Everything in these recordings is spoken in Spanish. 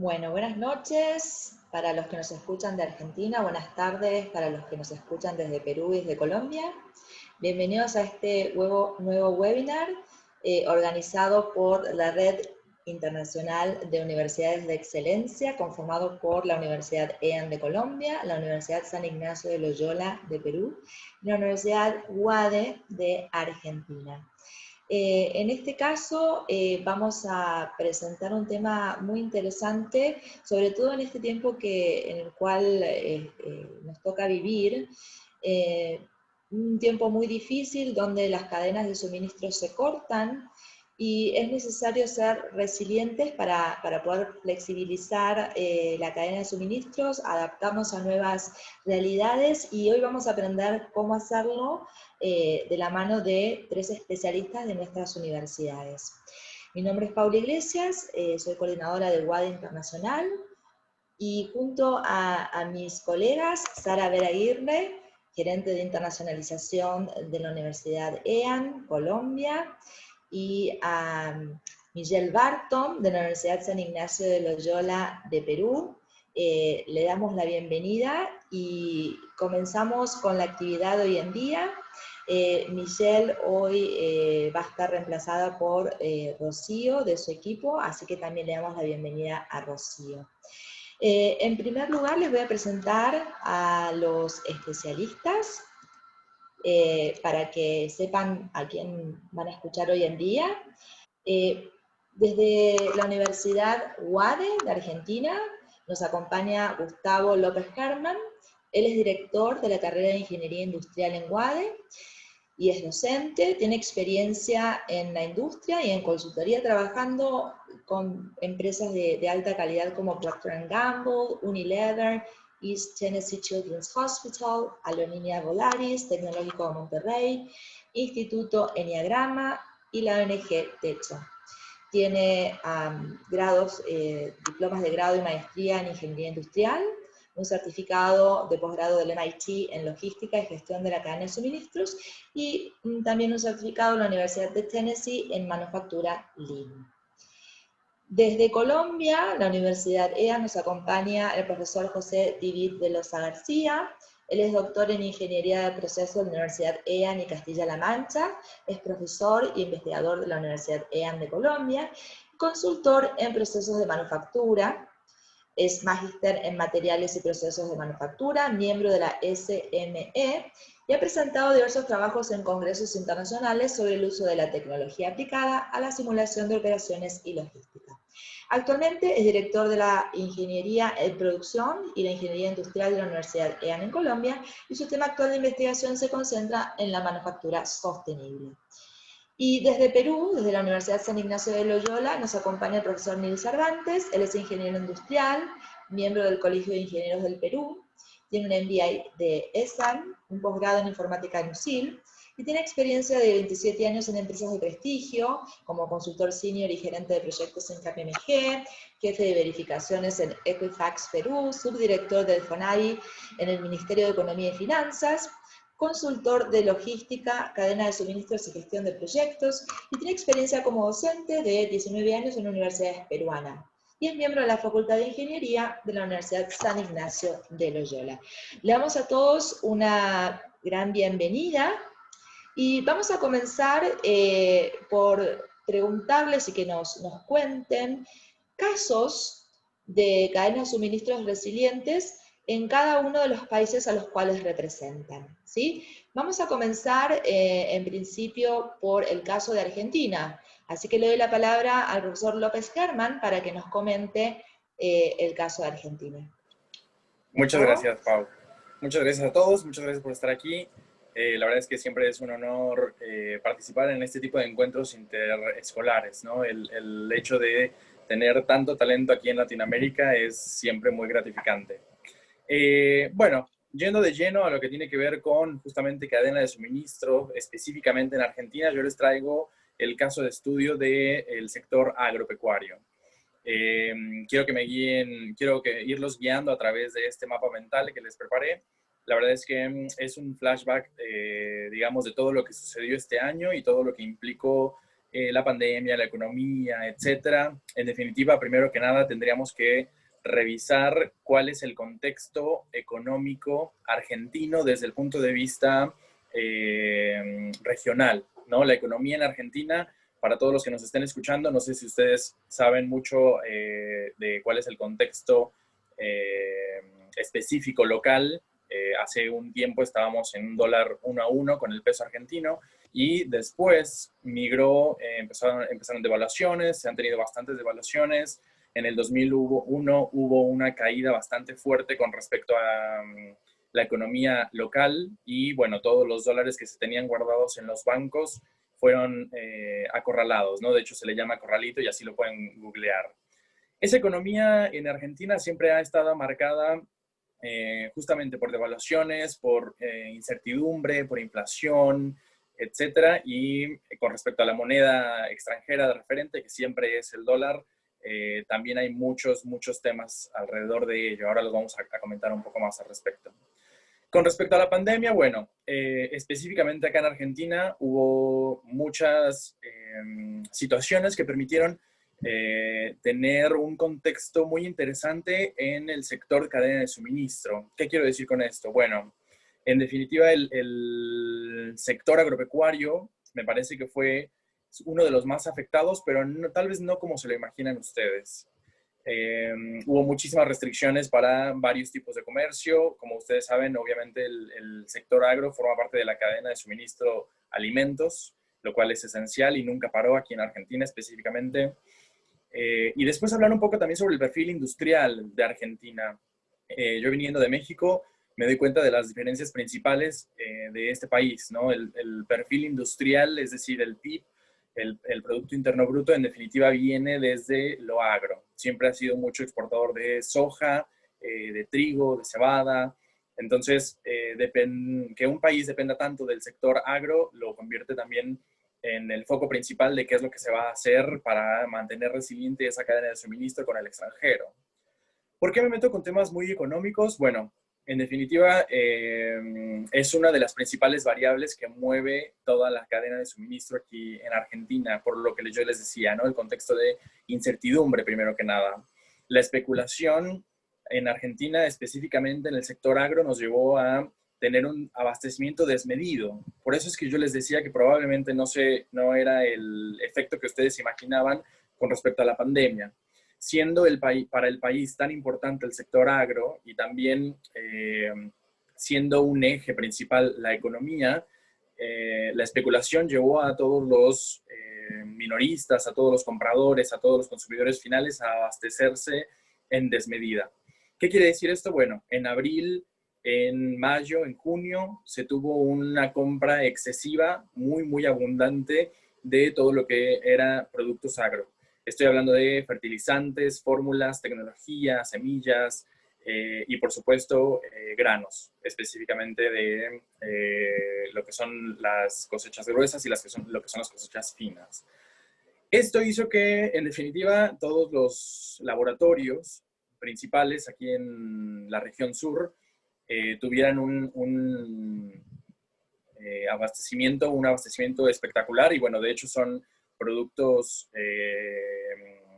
Bueno, buenas noches para los que nos escuchan de Argentina, buenas tardes para los que nos escuchan desde Perú y desde Colombia. Bienvenidos a este nuevo webinar organizado por la Red Internacional de Universidades de Excelencia, conformado por la Universidad EAN de Colombia, la Universidad San Ignacio de Loyola de Perú y la Universidad UADE de Argentina. En este caso vamos a presentar un tema muy interesante, sobre todo en este tiempo en el cual nos toca vivir, un tiempo muy difícil donde las cadenas de suministro se cortan y es necesario ser resilientes para poder flexibilizar la cadena de suministros, adaptarnos a nuevas realidades, y hoy vamos a aprender cómo hacerlo de la mano de 3 especialistas de nuestras universidades. Mi nombre es Paula Iglesias, soy coordinadora de UADE Internacional, y junto a mis colegas, Sara Vera Aguirre, gerente de internacionalización de la Universidad EAN, Colombia, y a Miguel Barton, de la Universidad San Ignacio de Loyola de Perú. Le damos la bienvenida y comenzamos con la actividad de hoy en día. Michelle hoy va a estar reemplazada por Rocío de su equipo, así que también le damos la bienvenida a Rocío. En primer lugar les voy a presentar a los especialistas para que sepan a quién van a escuchar hoy en día. Desde la Universidad UADE de Argentina nos acompaña Gustavo López Herman. Él es director de la carrera de Ingeniería Industrial en UADE y es docente, tiene experiencia en la industria y en consultoría trabajando con empresas de alta calidad como Procter & Gamble, Unilever, East Tennessee Children's Hospital, Aerolínea Volaris, Tecnológico de Monterrey, Instituto Enneagrama y la ONG Techo. Tiene diplomas de grado y maestría en Ingeniería Industrial, un certificado de posgrado del MIT en Logística y Gestión de la Cadena de Suministros, y también un certificado de la Universidad de Tennessee en Manufactura Lean. Desde Colombia, la Universidad EAN, nos acompaña el profesor José David de Loza García. Él es doctor en Ingeniería de Procesos de la Universidad EAN y Castilla-La Mancha, es profesor e investigador de la Universidad EAN de Colombia, consultor en procesos de manufactura, es magíster en materiales y procesos de manufactura, miembro de la SME, y ha presentado diversos trabajos en congresos internacionales sobre el uso de la tecnología aplicada a la simulación de operaciones y logística. Actualmente es director de la Ingeniería en Producción y la Ingeniería Industrial de la Universidad EAN en Colombia, y su tema actual de investigación se concentra en la manufactura sostenible. Y desde Perú, desde la Universidad San Ignacio de Loyola, nos acompaña el profesor Nil Cervantes. Él es ingeniero industrial, miembro del Colegio de Ingenieros del Perú, tiene un MBA de ESAN, un posgrado en informática en USIL, y tiene experiencia de 27 años en empresas de prestigio, como consultor senior y gerente de proyectos en KPMG, jefe de verificaciones en Equifax Perú, subdirector del FONAVI en el Ministerio de Economía y Finanzas, consultor de logística, cadena de suministros y gestión de proyectos, y tiene experiencia como docente de 19 años en universidades peruanas. Y es miembro de la Facultad de Ingeniería de la Universidad San Ignacio de Loyola. Le damos a todos una gran bienvenida y vamos a comenzar por preguntarles y que nos cuenten casos de cadenas de suministros resilientes en cada uno de los países a los cuales representan, ¿sí? Vamos a comenzar en principio por el caso de Argentina, así que le doy la palabra al profesor López Herman para que nos comente el caso de Argentina. Muchas gracias, Pau. Muchas gracias a todos, muchas gracias por estar aquí. La verdad es que siempre es un honor participar en este tipo de encuentros interescolares, ¿no? El hecho de tener tanto talento aquí en Latinoamérica es siempre muy gratificante. Bueno, yendo de lleno a lo que tiene que ver con justamente cadena de suministro, específicamente en Argentina, yo les traigo el caso de estudio del sector agropecuario. Quiero que me guíen, irlos guiando a través de este mapa mental que les preparé. La verdad es que es un flashback, digamos, de todo lo que sucedió este año y todo lo que implicó la pandemia, la economía, etcétera. En definitiva, primero que nada, tendríamos que revisar cuál es el contexto económico argentino desde el punto de vista regional, ¿no? La economía en Argentina, para todos los que nos estén escuchando, no sé si ustedes saben mucho de cuál es el contexto específico local. Hace un tiempo estábamos en un dólar 1 a 1 con el peso argentino y después migró, empezaron devaluaciones, se han tenido bastantes devaluaciones. En el 2001 hubo una caída bastante fuerte con respecto a la economía local y, bueno, todos los dólares que se tenían guardados en los bancos fueron acorralados, ¿no? De hecho, se le llama corralito y así lo pueden googlear. Esa economía en Argentina siempre ha estado marcada justamente por devaluaciones, por incertidumbre, por inflación, etcétera. Y con respecto a la moneda extranjera de referente, que siempre es el dólar, también hay muchos temas alrededor de ello. Ahora los vamos a comentar un poco más al respecto. Con respecto a la pandemia, bueno, específicamente acá en Argentina hubo muchas situaciones que permitieron tener un contexto muy interesante en el sector cadena de suministro. ¿Qué quiero decir con esto? Bueno, en definitiva, el sector agropecuario me parece que fue uno de los más afectados, pero no, tal vez no como se lo imaginan ustedes. Hubo muchísimas restricciones para varios tipos de comercio. Como ustedes saben, obviamente el sector agro forma parte de la cadena de suministro alimentos, lo cual es esencial y nunca paró aquí en Argentina específicamente. Y después hablar un poco también sobre el perfil industrial de Argentina. Yo viniendo de México me doy cuenta de las diferencias principales de este país, ¿no? El perfil industrial, es decir, el PIB, el Producto Interno Bruto, en definitiva viene desde lo agro. Siempre ha sido mucho exportador de soja, de trigo, de cebada. Entonces, que un país dependa tanto del sector agro lo convierte también en el foco principal de qué es lo que se va a hacer para mantener resiliente esa cadena de suministro con el extranjero. ¿Por qué me meto con temas muy económicos? Bueno, en definitiva, es una de las principales variables que mueve toda la cadena de suministro aquí en Argentina, por lo que yo les decía, ¿no? El contexto de incertidumbre, primero que nada. La especulación en Argentina, específicamente en el sector agro, nos llevó a tener un abastecimiento desmedido. Por eso es que yo les decía que probablemente no era el efecto que ustedes imaginaban con respecto a la pandemia. Siendo para el país tan importante el sector agro y también siendo un eje principal la economía, la especulación llevó a todos los minoristas, a todos los compradores, a todos los consumidores finales a abastecerse en desmedida. ¿Qué quiere decir esto? Bueno, en abril, en mayo, en junio, se tuvo una compra excesiva, muy abundante de todo lo que era productos agro. Estoy hablando de fertilizantes, fórmulas, tecnología, semillas y, por supuesto, granos, específicamente de lo que son las cosechas gruesas y lo que son las cosechas finas. Esto hizo que, en definitiva, todos los laboratorios principales aquí en la región sur tuvieran un abastecimiento espectacular y, bueno, de hecho son productos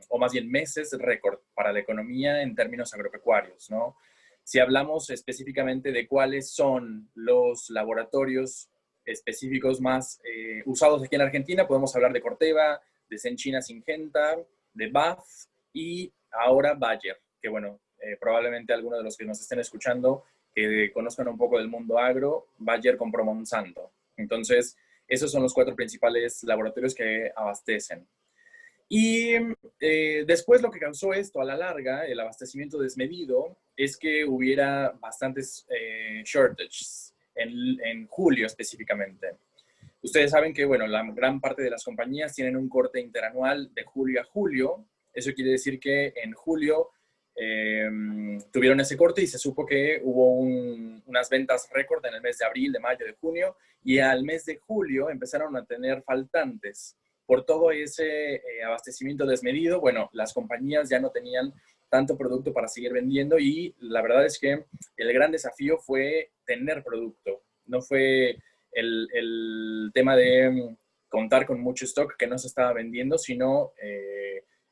o más bien meses récord para la economía en términos agropecuarios, ¿no? Si hablamos específicamente de cuáles son los laboratorios específicos más usados aquí en Argentina, podemos hablar de Corteva, de Senchina Syngenta, de BASF y ahora Bayer, que bueno, probablemente algunos de los que nos estén escuchando que conozcan un poco del mundo agro, Bayer compró Monsanto. Entonces, esos son los 4 principales laboratorios que abastecen. Y después lo que causó esto a la larga, el abastecimiento desmedido, es que hubiera bastantes shortages en julio específicamente. Ustedes saben que, bueno, la gran parte de las compañías tienen un corte interanual de julio a julio. Eso quiere decir que en julio tuvieron ese corte y se supo que hubo unas ventas récord en el mes de abril, de mayo, de junio, y al mes de julio empezaron a tener faltantes. Por todo ese abastecimiento desmedido, bueno, las compañías ya no tenían tanto producto para seguir vendiendo y la verdad es que el gran desafío fue tener producto. No fue el tema de contar con mucho stock que no se estaba vendiendo, sino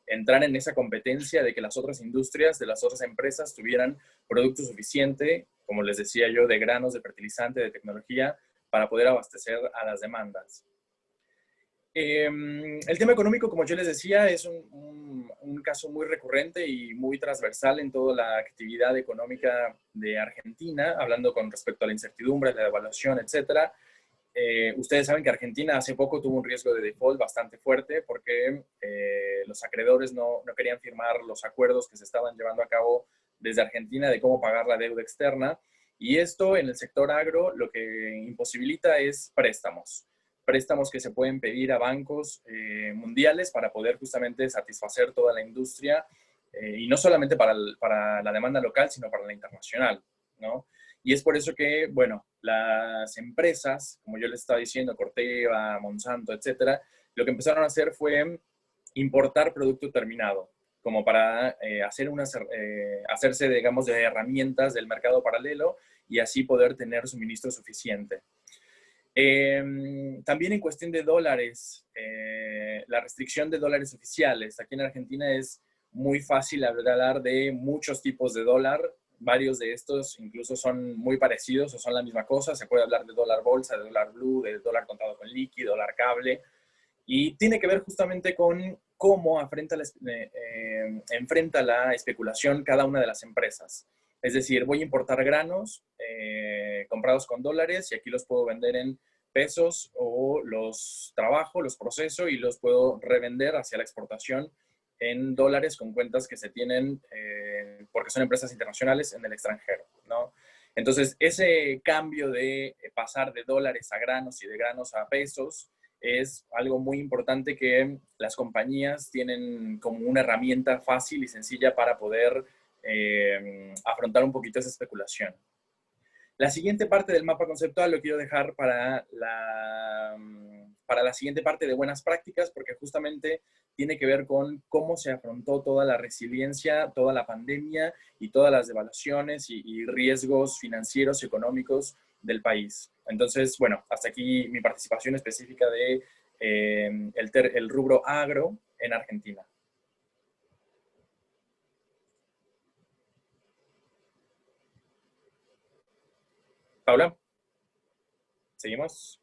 entrar en esa competencia de que las otras industrias, de las otras empresas tuvieran producto suficiente, como les decía yo, de granos, de fertilizante, de tecnología, para poder abastecer a las demandas. El tema económico, como yo les decía, es un caso muy recurrente y muy transversal en toda la actividad económica de Argentina, hablando con respecto a la incertidumbre, la devaluación, etcétera. Ustedes saben que Argentina hace poco tuvo un riesgo de default bastante fuerte porque los acreedores no querían firmar los acuerdos que se estaban llevando a cabo desde Argentina de cómo pagar la deuda externa. Y esto en el sector agro lo que imposibilita es préstamos que se pueden pedir a bancos mundiales para poder justamente satisfacer toda la industria, y no solamente para la demanda local, sino para la internacional, ¿no? Y es por eso que, bueno, las empresas, como yo les estaba diciendo, Corteva, Monsanto, etcétera, lo que empezaron a hacer fue importar producto terminado, como para hacerse, digamos, de herramientas del mercado paralelo y así poder tener suministro suficiente. También en cuestión de dólares, la restricción de dólares oficiales. Aquí en Argentina es muy fácil hablar de muchos tipos de dólar. Varios de estos incluso son muy parecidos o son la misma cosa. Se puede hablar de dólar bolsa, de dólar blue, de dólar contado con líquido, dólar cable. Y tiene que ver justamente con cómo enfrenta la especulación cada una de las empresas. Es decir, voy a importar granos comprados con dólares y aquí los puedo vender en pesos, o los trabajo, los proceso y los puedo revender hacia la exportación en dólares con cuentas que se tienen porque son empresas internacionales en el extranjero, ¿no? Entonces, ese cambio de pasar de dólares a granos y de granos a pesos es algo muy importante que las compañías tienen como una herramienta fácil y sencilla para poder afrontar un poquito esa especulación. La siguiente parte del mapa conceptual lo quiero dejar para la siguiente parte de buenas prácticas, porque justamente tiene que ver con cómo se afrontó toda la resiliencia, toda la pandemia y todas las devaluaciones y riesgos financieros y económicos del país. Entonces, bueno, hasta aquí mi participación específica de el rubro agro en Argentina. Paula, ¿seguimos?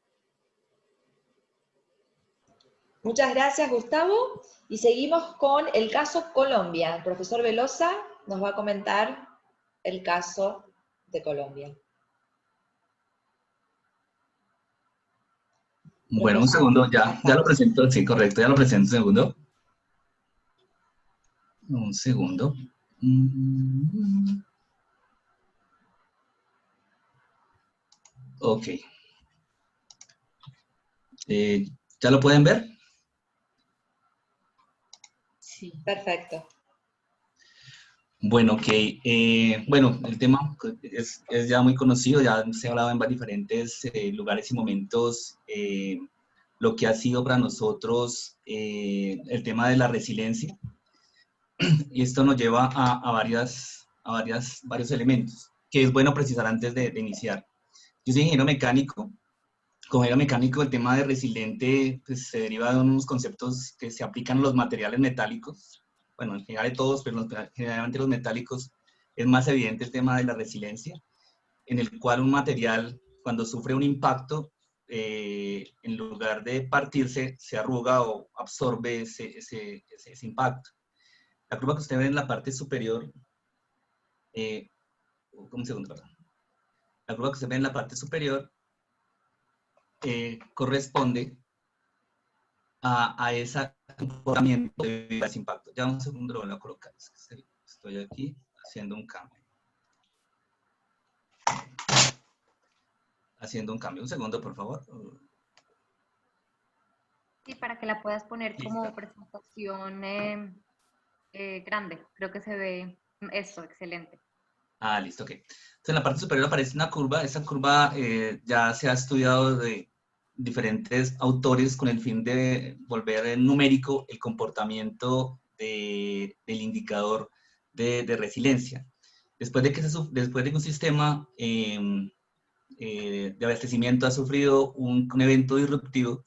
Muchas gracias, Gustavo. Y seguimos con el caso Colombia. El profesor Velosa nos va a comentar el caso de Colombia. Bueno, un segundo, ya lo presento, sí, correcto, ya lo presento un segundo. Un segundo. Ok. ¿Ya lo pueden ver? Sí. Perfecto. Bueno, ok. Bueno, el tema es ya muy conocido, ya se ha hablado en diferentes lugares y momentos, lo que ha sido para nosotros el tema de la resiliencia. Y esto nos lleva a varios elementos, que es bueno precisar antes de iniciar. Yo soy ingeniero mecánico. Como ingeniero mecánico, el tema de resiliente pues, se deriva de unos conceptos que se aplican a los materiales metálicos. Bueno, en general de todos, pero generalmente los metálicos es más evidente el tema de la resiliencia, en el cual un material, cuando sufre un impacto, en lugar de partirse, se arruga o absorbe ese impacto. La curva que usted ve en la parte superior, un segundo, perdón. La curva que usted ve en la parte superior corresponde a ese comportamiento de ese impacto. Ya un segundo lo voy a colocar. Estoy aquí haciendo un cambio. Un segundo, por favor. Sí, para que la puedas poner como presentación grande. Creo que se ve eso, excelente. Ah, listo, ok. Entonces en la parte superior aparece una curva. Esa curva ya se ha estudiado de diferentes autores con el fin de volver numérico el comportamiento del indicador de resiliencia. Después de que un sistema de abastecimiento ha sufrido un evento disruptivo,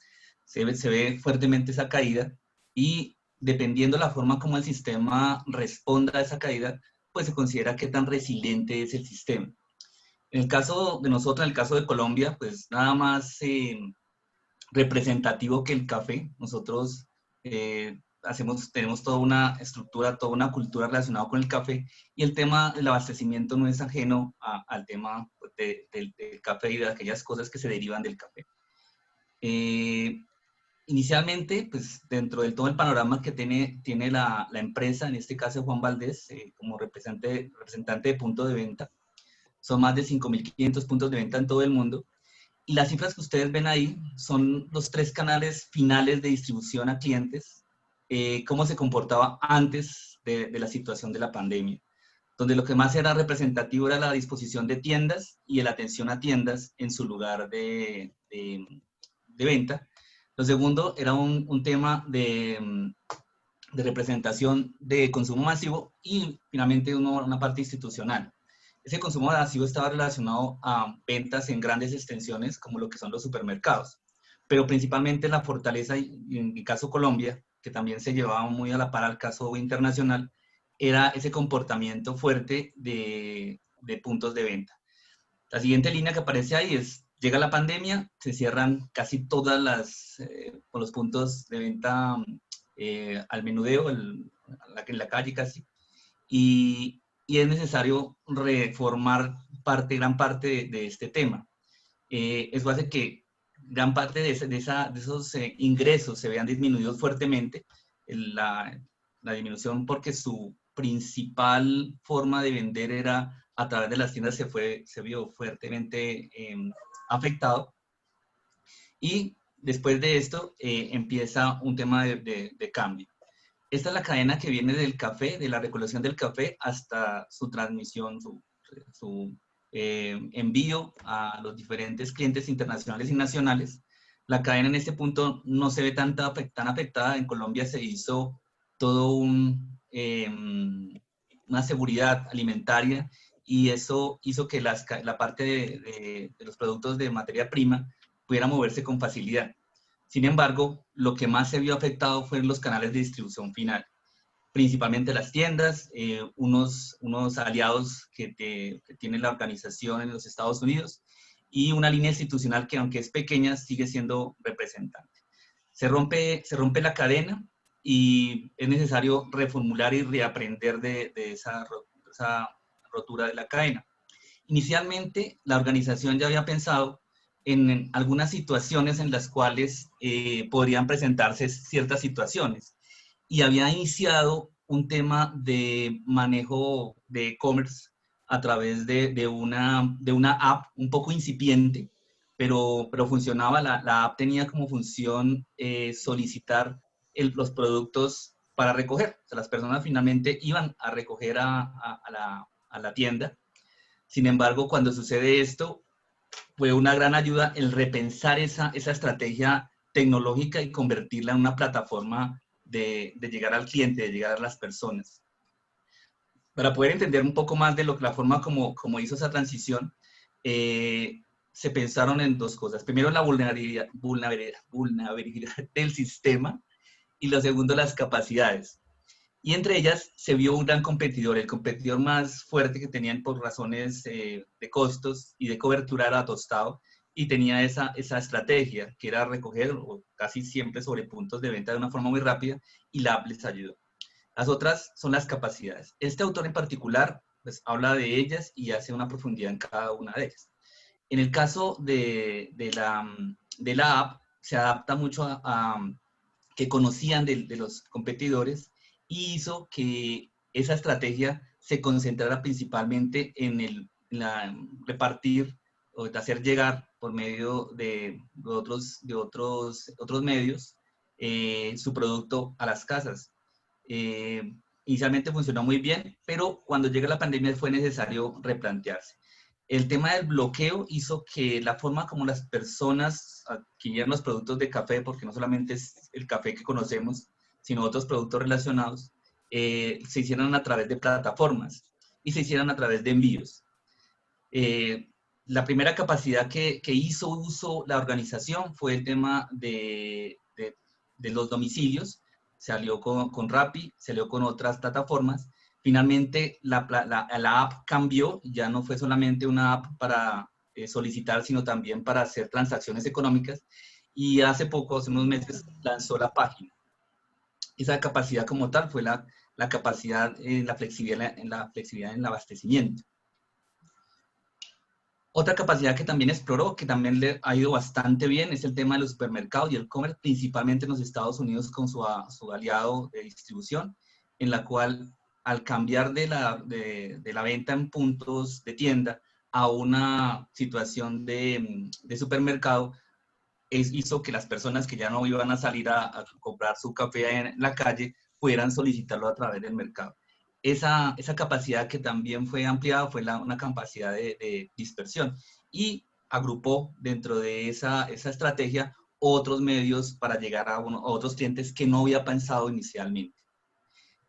se ve fuertemente esa caída y dependiendo la forma como el sistema responda a esa caída, pues se considera qué tan resiliente es el sistema. En el caso de nosotros, en el caso de Colombia, pues nada más representativo que el café. Nosotros tenemos toda una estructura, toda una cultura relacionada con el café y el tema del abastecimiento no es ajeno al tema pues, del café y de aquellas cosas que se derivan del café. Inicialmente, pues dentro de todo el panorama que tiene la empresa, en este caso Juan Valdés, como representante de punto de venta, son más de 5.500 puntos de venta en todo el mundo. Y las cifras que ustedes ven ahí son los 3 canales finales de distribución a clientes, cómo se comportaba antes de la situación de la pandemia, donde lo que más era representativo era la disposición de tiendas y la atención a tiendas en su lugar de venta. Lo segundo era un tema de representación de consumo masivo y finalmente una parte institucional. Ese consumo masivo estaba relacionado a ventas en grandes extensiones como lo que son los supermercados, pero principalmente la fortaleza, en mi caso Colombia, que también se llevaba muy a la par al caso internacional, era ese comportamiento fuerte de puntos de venta. La siguiente línea que aparece ahí es, llega la pandemia, se cierran casi todas los puntos de venta al menudeo, en la calle casi, y es necesario reformar gran parte de este tema. Eso hace que gran parte de esos ingresos se vean disminuidos fuertemente, la disminución porque su principal forma de vender era a través de las tiendas se vio fuertemente afectado. Y después de esto empieza un tema de cambio. Esta es la cadena que viene del café, de la recolección del café hasta su transmisión, su envío a los diferentes clientes internacionales y nacionales. La cadena en este punto no se ve tan afectada. En Colombia se hizo todo una seguridad alimentaria y eso hizo que la parte de los productos de materia prima pudiera moverse con facilidad. Sin embargo, lo que más se vio afectado fueron los canales de distribución final, principalmente las tiendas, unos aliados que tiene la organización en los Estados Unidos y una línea institucional que, aunque es pequeña, sigue siendo representante. Se rompe la cadena y es necesario reformular y reaprender de esa rotura de la cadena. Inicialmente, la organización ya había pensado en algunas situaciones en las cuales podrían presentarse ciertas situaciones y había iniciado un tema de manejo de e-commerce a través de una app un poco incipiente, pero funcionaba. La app tenía como función solicitar los productos para recoger. O sea, las personas finalmente iban a recoger a la tienda. Sin embargo, cuando sucede esto, fue una gran ayuda el repensar esa estrategia tecnológica y convertirla en una plataforma de llegar al cliente, de llegar a las personas. Para poder entender un poco más de la forma como hizo esa transición, se pensaron en 2 cosas. Primero, la vulnerabilidad del sistema y lo segundo, las capacidades. Y entre ellas se vio un gran competidor. El competidor más fuerte que tenían por razones de costos y de cobertura era Tostado y tenía esa estrategia que era recoger casi siempre sobre puntos de venta de una forma muy rápida y la app les ayudó. Las otras son las capacidades. Este autor en particular pues, habla de ellas y hace una profundidad en cada una de ellas. En el caso de la app, se adapta mucho a que conocían de los competidores y hizo que esa estrategia se concentrara principalmente en repartir o de hacer llegar por medio de otros medios su producto a las casas. Inicialmente funcionó muy bien, pero cuando llega la pandemia fue necesario replantearse. El tema del bloqueo hizo que la forma como las personas adquirieran los productos de café, porque no solamente es el café que conocemos, sino otros productos relacionados, se hicieran a través de plataformas y se hicieran a través de envíos. la primera capacidad que hizo uso la organización fue el tema de los domicilios. Salió con Rappi, salió con otras plataformas. Finalmente, la app cambió, ya no fue solamente una app para solicitar, sino también para hacer transacciones económicas. Y hace poco, hace unos meses, lanzó la página. Esa capacidad como tal fue la capacidad, la flexibilidad en el abastecimiento. Otra capacidad que también exploró, que también le ha ido bastante bien, es el tema de los supermercados y el e-commerce, principalmente en los Estados Unidos con su aliado de distribución, en la cual al cambiar de la venta en puntos de tienda a una situación de supermercado, hizo que las personas que ya no iban a salir a comprar su café en la calle pudieran solicitarlo a través del mercado. Esa capacidad que también fue ampliada fue una capacidad de dispersión y agrupó dentro de esa estrategia otros medios para llegar a otros clientes que no había pensado inicialmente.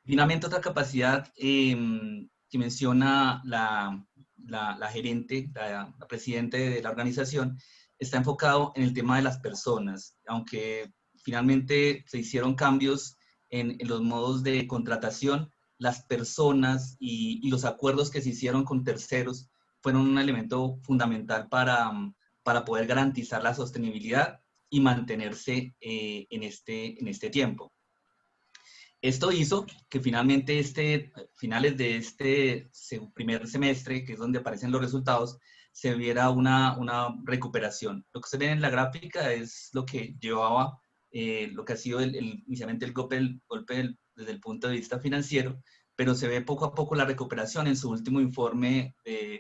Finalmente, otra capacidad que menciona la gerente, la presidenta de la organización, está enfocado en el tema de las personas, aunque finalmente se hicieron cambios en los modos de contratación, las personas y los acuerdos que se hicieron con terceros fueron un elemento fundamental para poder garantizar la sostenibilidad y mantenerse en este tiempo. Esto hizo que finalmente finales de este primer semestre, que es donde aparecen los resultados, se viera una recuperación. Lo que se ve en la gráfica es lo que llevaba, lo que ha sido inicialmente el golpe desde el punto de vista financiero, pero se ve poco a poco la recuperación. En su último informe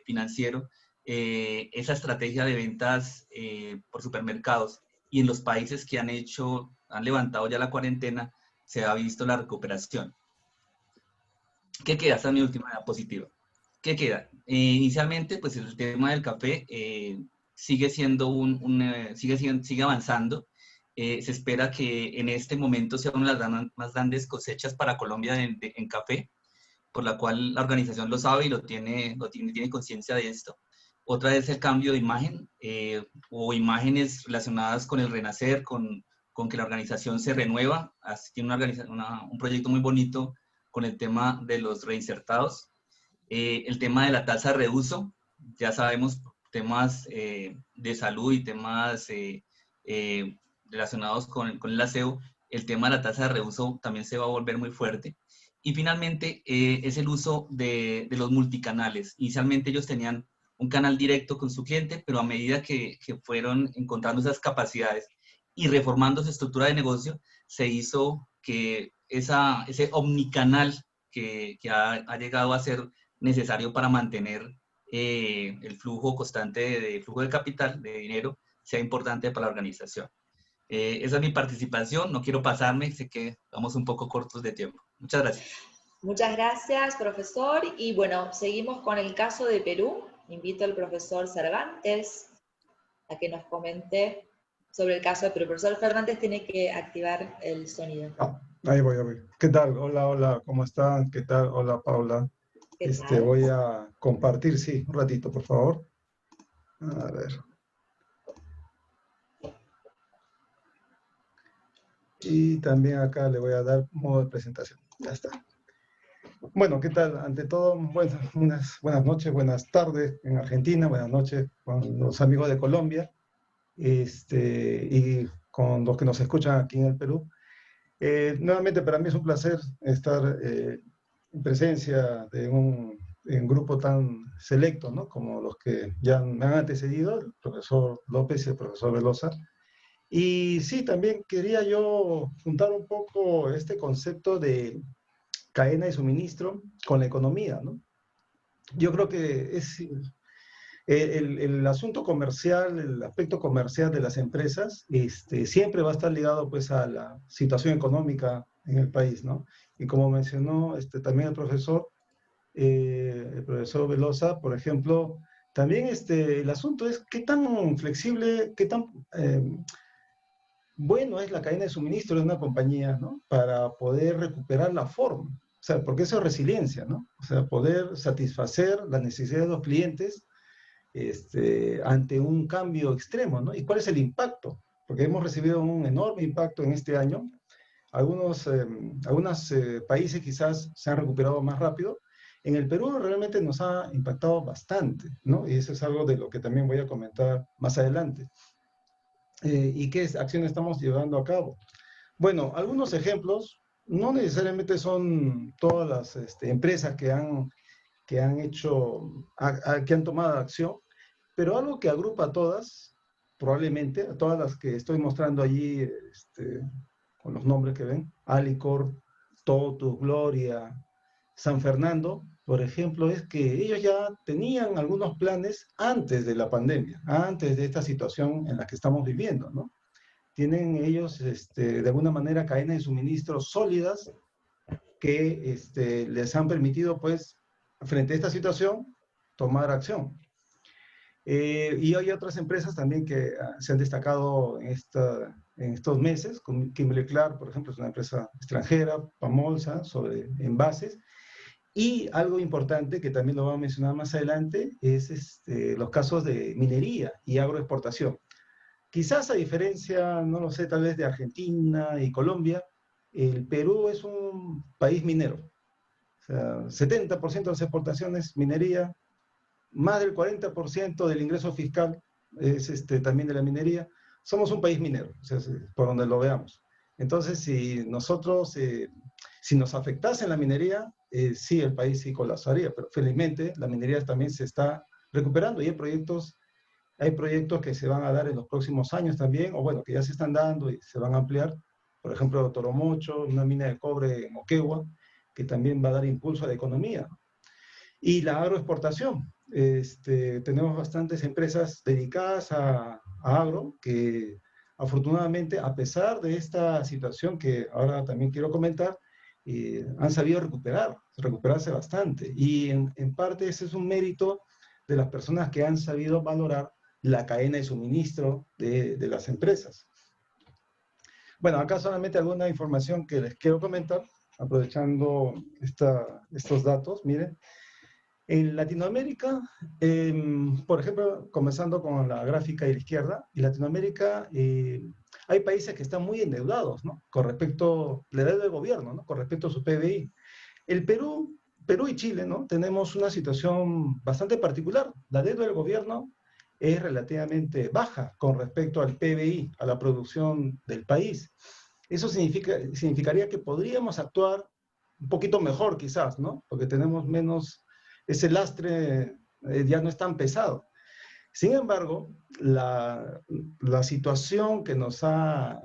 financiero, esa estrategia de ventas por supermercados y en los países que han levantado ya la cuarentena, se ha visto la recuperación. ¿Qué queda? Esta es mi última diapositiva. ¿Qué queda? Inicialmente, pues el tema del café sigue siendo sigue avanzando. Se espera que en este momento sea una de las más grandes cosechas para Colombia en café, por la cual la organización lo sabe y tiene conciencia de esto. Otra es el cambio de imagen o imágenes relacionadas con el renacer, con que la organización se renueva. Tiene un proyecto muy bonito con el tema de los reinsertados. El tema de la tasa de reuso, ya sabemos, temas de salud y temas relacionados con el aseo, el tema de la tasa de reuso también se va a volver muy fuerte. Y finalmente es el uso de los multicanales. Inicialmente ellos tenían un canal directo con su cliente, pero a medida que fueron encontrando esas capacidades y reformando su estructura de negocio, se hizo que ese omnicanal que ha llegado a ser necesario para mantener el flujo constante de flujo de capital, de dinero, sea importante para la organización. Esa es mi participación, no quiero pasarme, sé que vamos un poco cortos de tiempo. Muchas gracias. Muchas gracias, profesor. Y bueno, seguimos con el caso de Perú. Invito al profesor Cervantes a que nos comente sobre el caso de Perú. El profesor Fernández tiene que activar el sonido. Ahí voy. ¿Qué tal? Hola, ¿cómo están? ¿Qué tal? Hola, Paula. ¿Qué tal? Voy a compartir, sí, un ratito, por favor. A ver. Y también acá le voy a dar modo de presentación. Ya está. Bueno, ¿qué tal? Ante todo, bueno, unas buenas noches, buenas tardes en Argentina, buenas noches con los amigos de Colombia y con los que nos escuchan aquí en el Perú. Nuevamente, para mí es un placer estar en presencia de un grupo tan selecto, ¿no? Como los que ya me han antecedido, el profesor López y el profesor Velosa. Y sí, también quería yo juntar un poco este concepto de cadena de suministro con la economía, ¿no? Yo creo que es el asunto comercial, el aspecto comercial de las empresas, siempre va a estar ligado pues a la situación económica en el país, ¿no? Y como mencionó también el profesor Velosa, por ejemplo, también el asunto es qué tan flexible, qué tan bueno es la cadena de suministro de una compañía, ¿no? Para poder recuperar la forma. O sea, porque eso es resiliencia, ¿no? O sea, poder satisfacer las necesidades de los clientes ante un cambio extremo, ¿no? ¿Y cuál es el impacto? Porque hemos recibido un enorme impacto en este año. Algunos países quizás se han recuperado más rápido. En el Perú realmente nos ha impactado bastante, ¿no? Y eso es algo de lo que también voy a comentar más adelante. ¿Y qué acciones estamos llevando a cabo? Bueno, algunos ejemplos, no necesariamente son todas las empresas que han hecho, que han tomado acción, pero algo que agrupa a todas, probablemente, a todas las que estoy mostrando allí, con los nombres que ven, Alicor, Totus, Gloria, San Fernando, por ejemplo, es que ellos ya tenían algunos planes antes de la pandemia, antes de esta situación en la que estamos viviendo, ¿no? Tienen ellos, de alguna manera, cadenas de suministro sólidas que les han permitido, pues, frente a esta situación, tomar acción. Y hay otras empresas también que se han destacado en estos meses, como Kimberly-Clark, por ejemplo, es una empresa extranjera, Pamolsa, sobre envases. Y algo importante que también lo vamos a mencionar más adelante es los casos de minería y agroexportación. Quizás a diferencia, no lo sé, tal vez de Argentina y Colombia, el Perú es un país minero. O sea, 70% de las exportaciones minería, más del 40% del ingreso fiscal es también de la minería. Somos un país minero, o sea, por donde lo veamos. Entonces, si nos afectase en la minería, sí, el país sí colapsaría, pero felizmente la minería también se está recuperando y hay proyectos que se van a dar en los próximos años también, o bueno, que ya se están dando y se van a ampliar. Por ejemplo, Toromocho, una mina de cobre en Moquegua, que también va a dar impulso a la economía. Y la agroexportación. Tenemos bastantes empresas dedicadas a agro que afortunadamente, a pesar de esta situación que ahora también quiero comentar, han sabido recuperarse bastante. Y en parte ese es un mérito de las personas que han sabido valorar la cadena de suministro de las empresas. Bueno, acá solamente alguna información que les quiero comentar, aprovechando estos datos. Miren, en Latinoamérica, por ejemplo, comenzando con la gráfica de la izquierda, en Latinoamérica hay países que están muy endeudados, ¿no? Con respecto a la deuda del gobierno, ¿no? Con respecto a su PBI. El Perú y Chile, ¿no? Tenemos una situación bastante particular. La deuda del gobierno es relativamente baja con respecto al PBI, a la producción del país. Eso significaría que podríamos actuar un poquito mejor quizás, ¿no? Porque tenemos menos, ese lastre ya no es tan pesado. Sin embargo, la situación que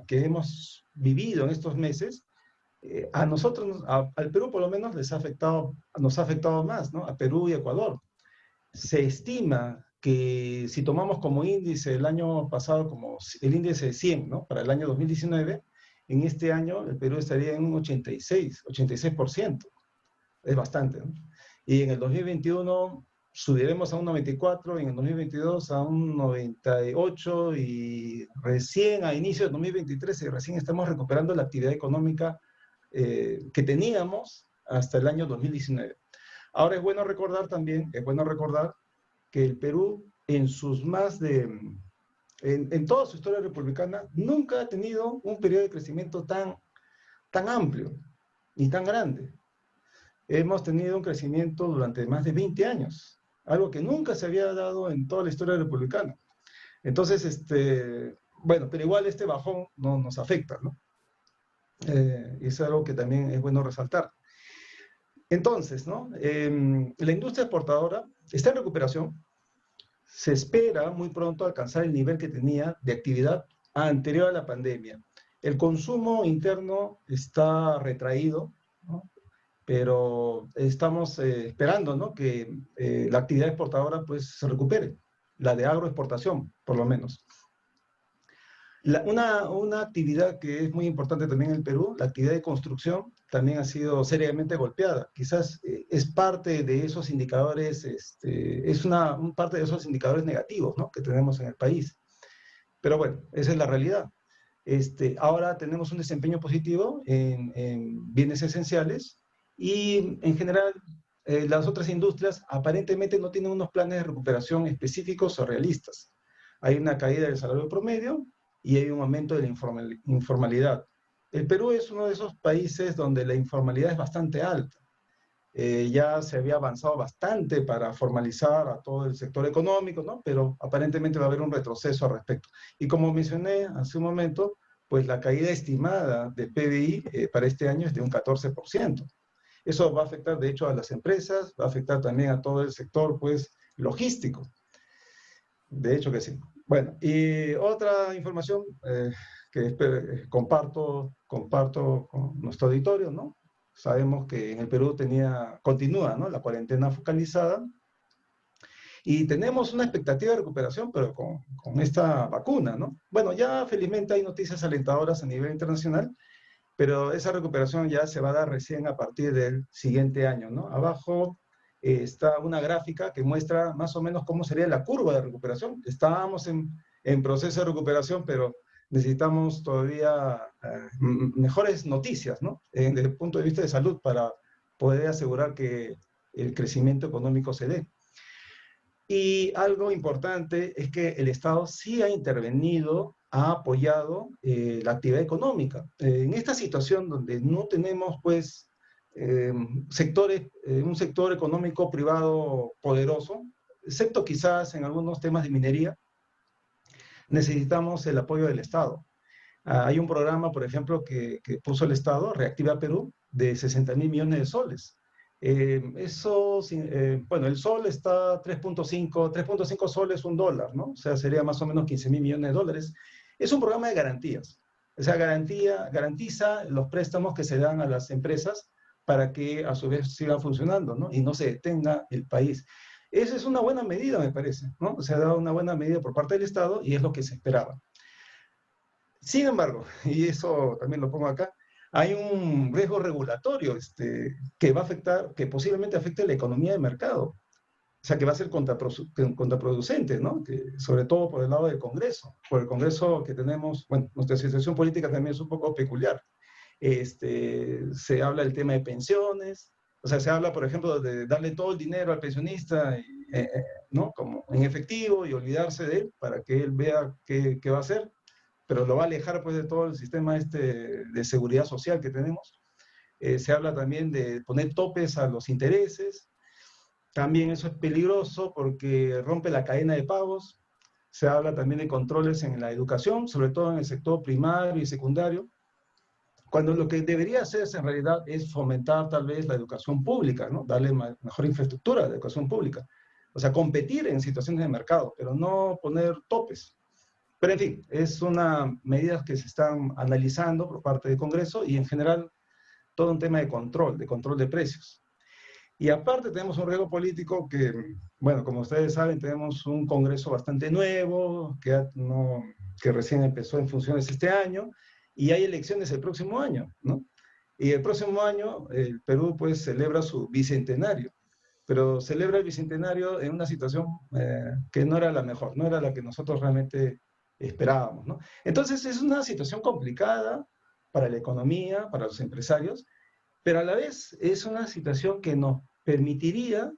hemos vivido en estos meses, a nosotros, al Perú por lo menos, nos ha afectado más, ¿no? A Perú y Ecuador. Se estima que si tomamos como índice el año pasado, como el índice de 100, ¿no? Para el año 2019, en este año el Perú estaría en un 86%. Es bastante, ¿no? Y en el 2021 subiremos a un 94, en el 2022 a un 98 y recién a inicio de 2023 recién estamos recuperando la actividad económica que teníamos hasta el año 2019. Ahora es bueno recordar que el Perú en toda su historia republicana nunca ha tenido un periodo de crecimiento tan amplio ni tan grande. Hemos tenido un crecimiento durante más de 20 años, algo que nunca se había dado en toda la historia republicana. Entonces, bueno, pero igual este bajón no nos afecta, ¿no? Y es algo que también es bueno resaltar. Entonces, ¿no? La industria exportadora está en recuperación. Se espera muy pronto alcanzar el nivel que tenía de actividad anterior a la pandemia. El consumo interno está retraído, ¿no? Pero estamos esperando, ¿no? Que la actividad exportadora pues se recupere, la de agroexportación, por lo menos. Una actividad que es muy importante también en el Perú, la actividad de construcción, también ha sido seriamente golpeada. Quizás es parte de esos indicadores, parte de esos indicadores negativos, ¿no? Que tenemos en el país. Pero bueno, esa es la realidad. Ahora tenemos un desempeño positivo en bienes esenciales y en general las otras industrias aparentemente no tienen unos planes de recuperación específicos o realistas. Hay una caída del salario promedio y hay un aumento de la informalidad. El Perú es uno de esos países donde la informalidad es bastante alta. Ya se había avanzado bastante para formalizar a todo el sector económico, ¿no? Pero aparentemente va a haber un retroceso al respecto. Y como mencioné hace un momento, pues la caída estimada de PBI para este año es de un 14%. Eso va a afectar, de hecho, a las empresas, va a afectar también a todo el sector, pues, logístico. De hecho que sí. Bueno, y otra información que comparto con nuestro auditorio, ¿no? Sabemos que en el Perú continúa, ¿no?, la cuarentena focalizada y tenemos una expectativa de recuperación, pero con esta vacuna, ¿no? Bueno, ya felizmente hay noticias alentadoras a nivel internacional, pero esa recuperación ya se va a dar recién a partir del siguiente año, ¿no? Abajo está una gráfica que muestra más o menos cómo sería la curva de recuperación. Estábamos en proceso de recuperación, pero necesitamos todavía mejores noticias, ¿no? Desde el punto de vista de salud para poder asegurar que el crecimiento económico se dé. Y algo importante es que el Estado sí ha intervenido, ha apoyado la actividad económica. En esta situación donde no tenemos, pues, un sector económico privado poderoso, excepto quizás en algunos temas de minería, necesitamos el apoyo del Estado. Hay un programa, por ejemplo, que puso el Estado, Reactiva Perú, de 60.000 millones de soles. Bueno, el sol está 3.5 soles, $1, ¿no? O sea, sería más o menos 15.000 millones de dólares. Es un programa de garantías. O sea, garantiza los préstamos que se dan a las empresas para que a su vez sigan funcionando, ¿no? Y no se detenga el país. Esa es una buena medida, me parece, ¿no? Se ha dado una buena medida por parte del Estado y es lo que se esperaba. Sin embargo, y eso también lo pongo acá, hay un riesgo regulatorio que va a afectar, que posiblemente afecte la economía de mercado. O sea, que va a ser contraproducente, ¿no? Sobre todo por el lado del Congreso. Por el Congreso que tenemos, bueno, nuestra situación política también es un poco peculiar. Se habla del tema de pensiones, o sea, se habla, por ejemplo, de darle todo el dinero al pensionista, ¿no?, como en efectivo, y olvidarse de él para que él vea qué va a hacer, pero lo va a alejar, pues, de todo el sistema de seguridad social que tenemos. Se habla también de poner topes a los intereses. También eso es peligroso porque rompe la cadena de pagos. Se habla también de controles en la educación, sobre todo en el sector primario y secundario, cuando lo que debería hacerse en realidad es fomentar tal vez la educación pública, ¿no? Darle mejor infraestructura a la educación pública. O sea, competir en situaciones de mercado, pero no poner topes. Pero en fin, es una medida que se están analizando por parte del Congreso y en general todo un tema de control de precios. Y aparte tenemos un riesgo político que, bueno, como ustedes saben, tenemos un Congreso bastante nuevo, que recién empezó en funciones este año, y hay elecciones el próximo año, ¿no? Y el próximo año el Perú, pues, celebra su bicentenario, pero celebra el bicentenario en una situación que no era la mejor, no era la que nosotros realmente esperábamos, ¿no? Entonces es una situación complicada para la economía, para los empresarios, pero a la vez es una situación que nos permitiría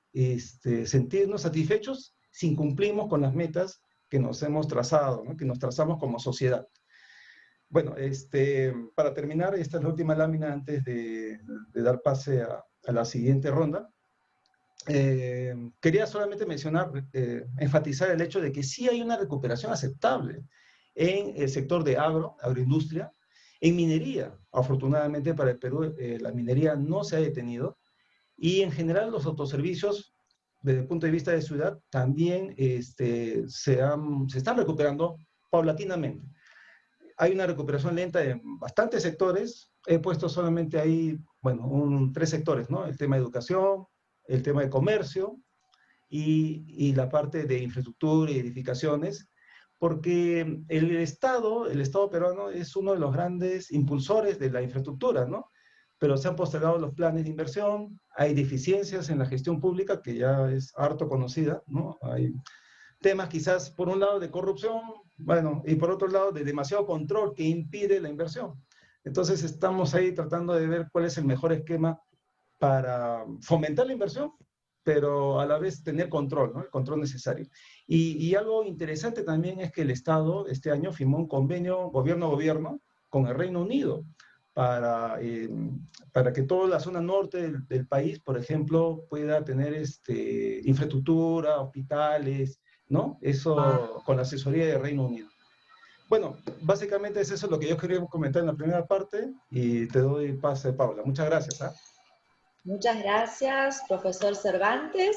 sentirnos satisfechos si cumplimos con las metas que nos hemos trazado, ¿no?, que nos trazamos como sociedad. Bueno, para terminar, esta es la última lámina antes de dar pase a la siguiente ronda. Quería solamente mencionar, enfatizar el hecho de que sí hay una recuperación aceptable en el sector de agroindustria, en minería. Afortunadamente para el Perú, la minería no se ha detenido, y en general los autoservicios, desde el punto de vista de ciudad, también se están recuperando paulatinamente. Hay una recuperación lenta en bastantes sectores. He puesto solamente ahí, bueno, 3 sectores, ¿no? El tema de educación, el tema de comercio y la parte de infraestructura y edificaciones, porque el Estado peruano es uno de los grandes impulsores de la infraestructura, ¿no? Pero se han postergado los planes de inversión, hay deficiencias en la gestión pública que ya es harto conocida, ¿no? Hay temas quizás, por un lado, de corrupción, bueno, y por otro lado, de demasiado control que impide la inversión. Entonces estamos ahí tratando de ver cuál es el mejor esquema para fomentar la inversión, pero a la vez tener control, ¿no? El control necesario. Y algo interesante también es que el Estado este año firmó un convenio gobierno-gobierno con el Reino Unido para que toda la zona norte del país, por ejemplo, pueda tener infraestructura, hospitales, ¿no? Eso con la asesoría del Reino Unido. Bueno, básicamente es eso lo que yo quería comentar en la primera parte y te doy pase, Paula. Muchas gracias. ¿Ah? Muchas gracias, profesor Cervantes.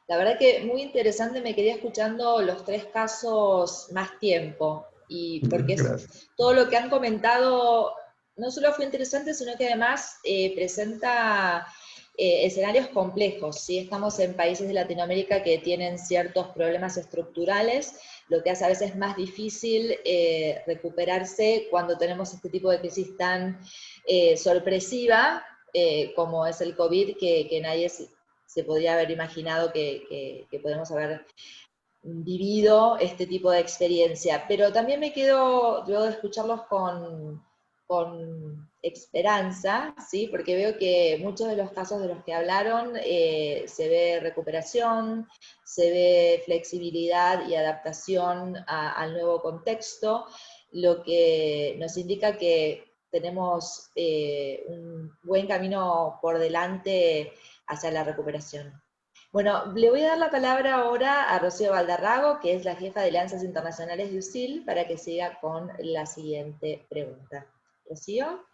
La verdad que muy interesante, me quedé escuchando los 3 casos más tiempo, y porque Gracias. todo lo que han comentado no solo fue interesante, sino que además presenta escenarios complejos, ¿sí? Estamos en países de Latinoamérica que tienen ciertos problemas estructurales, lo que hace a veces más difícil recuperarse cuando tenemos este tipo de crisis tan sorpresiva, como es el COVID, que nadie se podría haber imaginado que podemos haber vivido este tipo de experiencia. Pero también me quedo, luego de escucharlos, con esperanza, ¿sí? Porque veo que muchos de los casos de los que hablaron se ve recuperación, se ve flexibilidad y adaptación al nuevo contexto, lo que nos indica que tenemos un buen camino por delante hacia la recuperación. Bueno, le voy a dar la palabra ahora a Rocío Valderrago, que es la jefa de Alianzas Internacionales de USIL, para que siga con la siguiente pregunta. Rocío.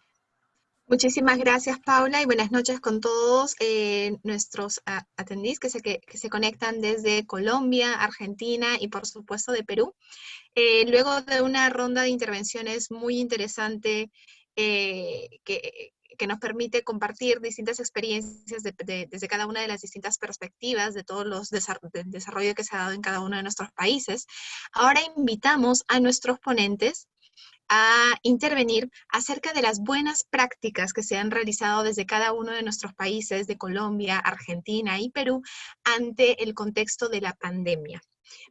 Muchísimas gracias, Paula, y buenas noches con todos nuestros attendees que se conectan desde Colombia, Argentina y por supuesto de Perú. Luego de una ronda de intervenciones muy interesante que nos permite compartir distintas experiencias desde cada una de las distintas perspectivas de todos los del desarrollo que se ha dado en cada uno de nuestros países, ahora invitamos a nuestros ponentes a intervenir acerca de las buenas prácticas que se han realizado desde cada uno de nuestros países, de Colombia, Argentina y Perú, ante el contexto de la pandemia.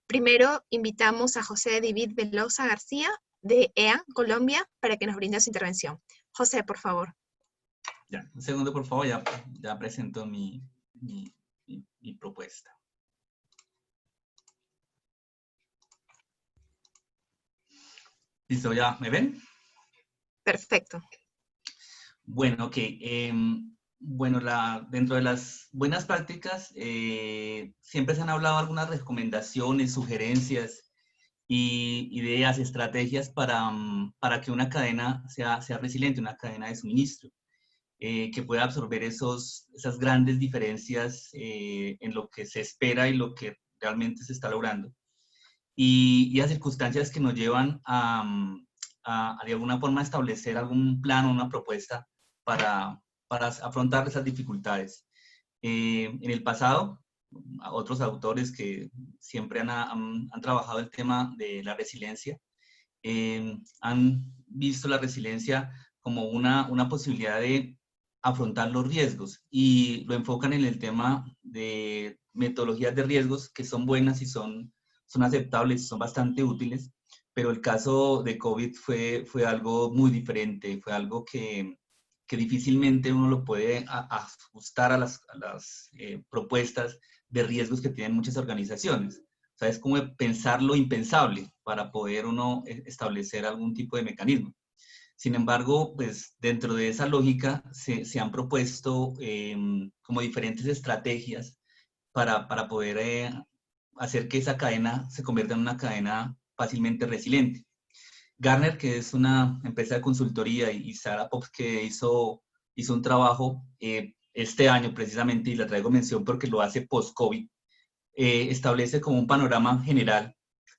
Primero, invitamos a José David Velosa García, de EAN, Colombia, para que nos brinde su intervención. José, por favor. Ya, un segundo, por favor, ya presento mi propuesta. ¿Listo? ¿Ya me ven? Perfecto. Bueno, ok. Bueno, dentro de las buenas prácticas, siempre se han hablado algunas recomendaciones, sugerencias y ideas, estrategias para que una cadena sea resiliente, una cadena de suministro, que pueda absorber esas grandes diferencias en lo que se espera y lo que realmente se está logrando. Y las circunstancias que nos llevan a de alguna forma establecer algún plan o una propuesta para afrontar esas dificultades. En el pasado, otros autores que siempre han trabajado el tema de la resiliencia, han visto la resiliencia como una posibilidad de afrontar los riesgos y lo enfocan en el tema de metodologías de riesgos que son buenas y son aceptables, son bastante útiles, pero el caso de COVID fue algo muy diferente, fue algo que difícilmente uno lo puede ajustar a las propuestas de riesgos que tienen muchas organizaciones. O sea, es como pensar lo impensable para poder uno establecer algún tipo de mecanismo. Sin embargo, pues dentro de esa lógica se han propuesto como diferentes estrategias para poder hacer que esa cadena se convierta en una cadena fácilmente resiliente. Gartner, que es una empresa de consultoría, y Sarah Pops, que hizo un trabajo este año precisamente, y la traigo mención porque lo hace post-COVID, establece como un panorama general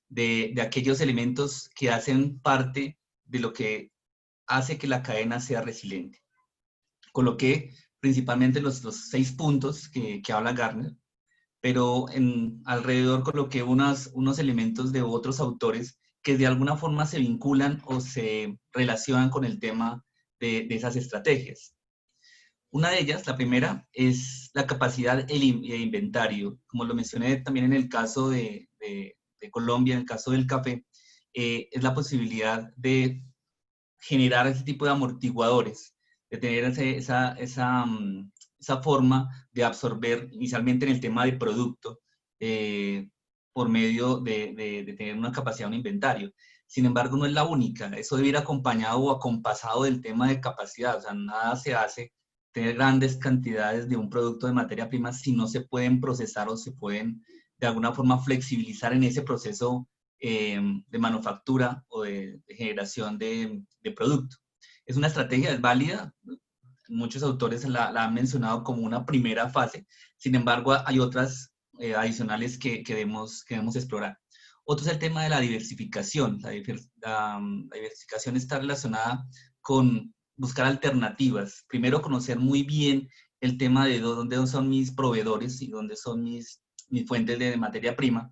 de aquellos elementos que hacen parte de lo que hace que la cadena sea resiliente. Coloqué principalmente los 6 puntos que habla Gartner, pero alrededor coloqué unos elementos de otros autores que de alguna forma se vinculan o se relacionan con el tema de esas estrategias. Una de ellas, la primera, es la capacidad de inventario. Como lo mencioné también en el caso de Colombia, en el caso del café, es la posibilidad de generar ese tipo de amortiguadores, de tener esa forma de absorber inicialmente en el tema de producto por medio de tener una capacidad, un inventario. Sin embargo, no es la única. Eso debe ir acompañado o acompasado del tema de capacidad. O sea, nada se hace tener grandes cantidades de un producto de materia prima si no se pueden procesar o se pueden de alguna forma flexibilizar en ese proceso de manufactura o de generación de producto. Es una estrategia, es válida. Muchos autores la han mencionado como una primera fase. Sin embargo, hay otras adicionales que debemos explorar. Otro es el tema de la diversificación. La diversificación está relacionada con buscar alternativas. Primero, conocer muy bien el tema de dónde son mis proveedores y dónde son mis fuentes de materia prima,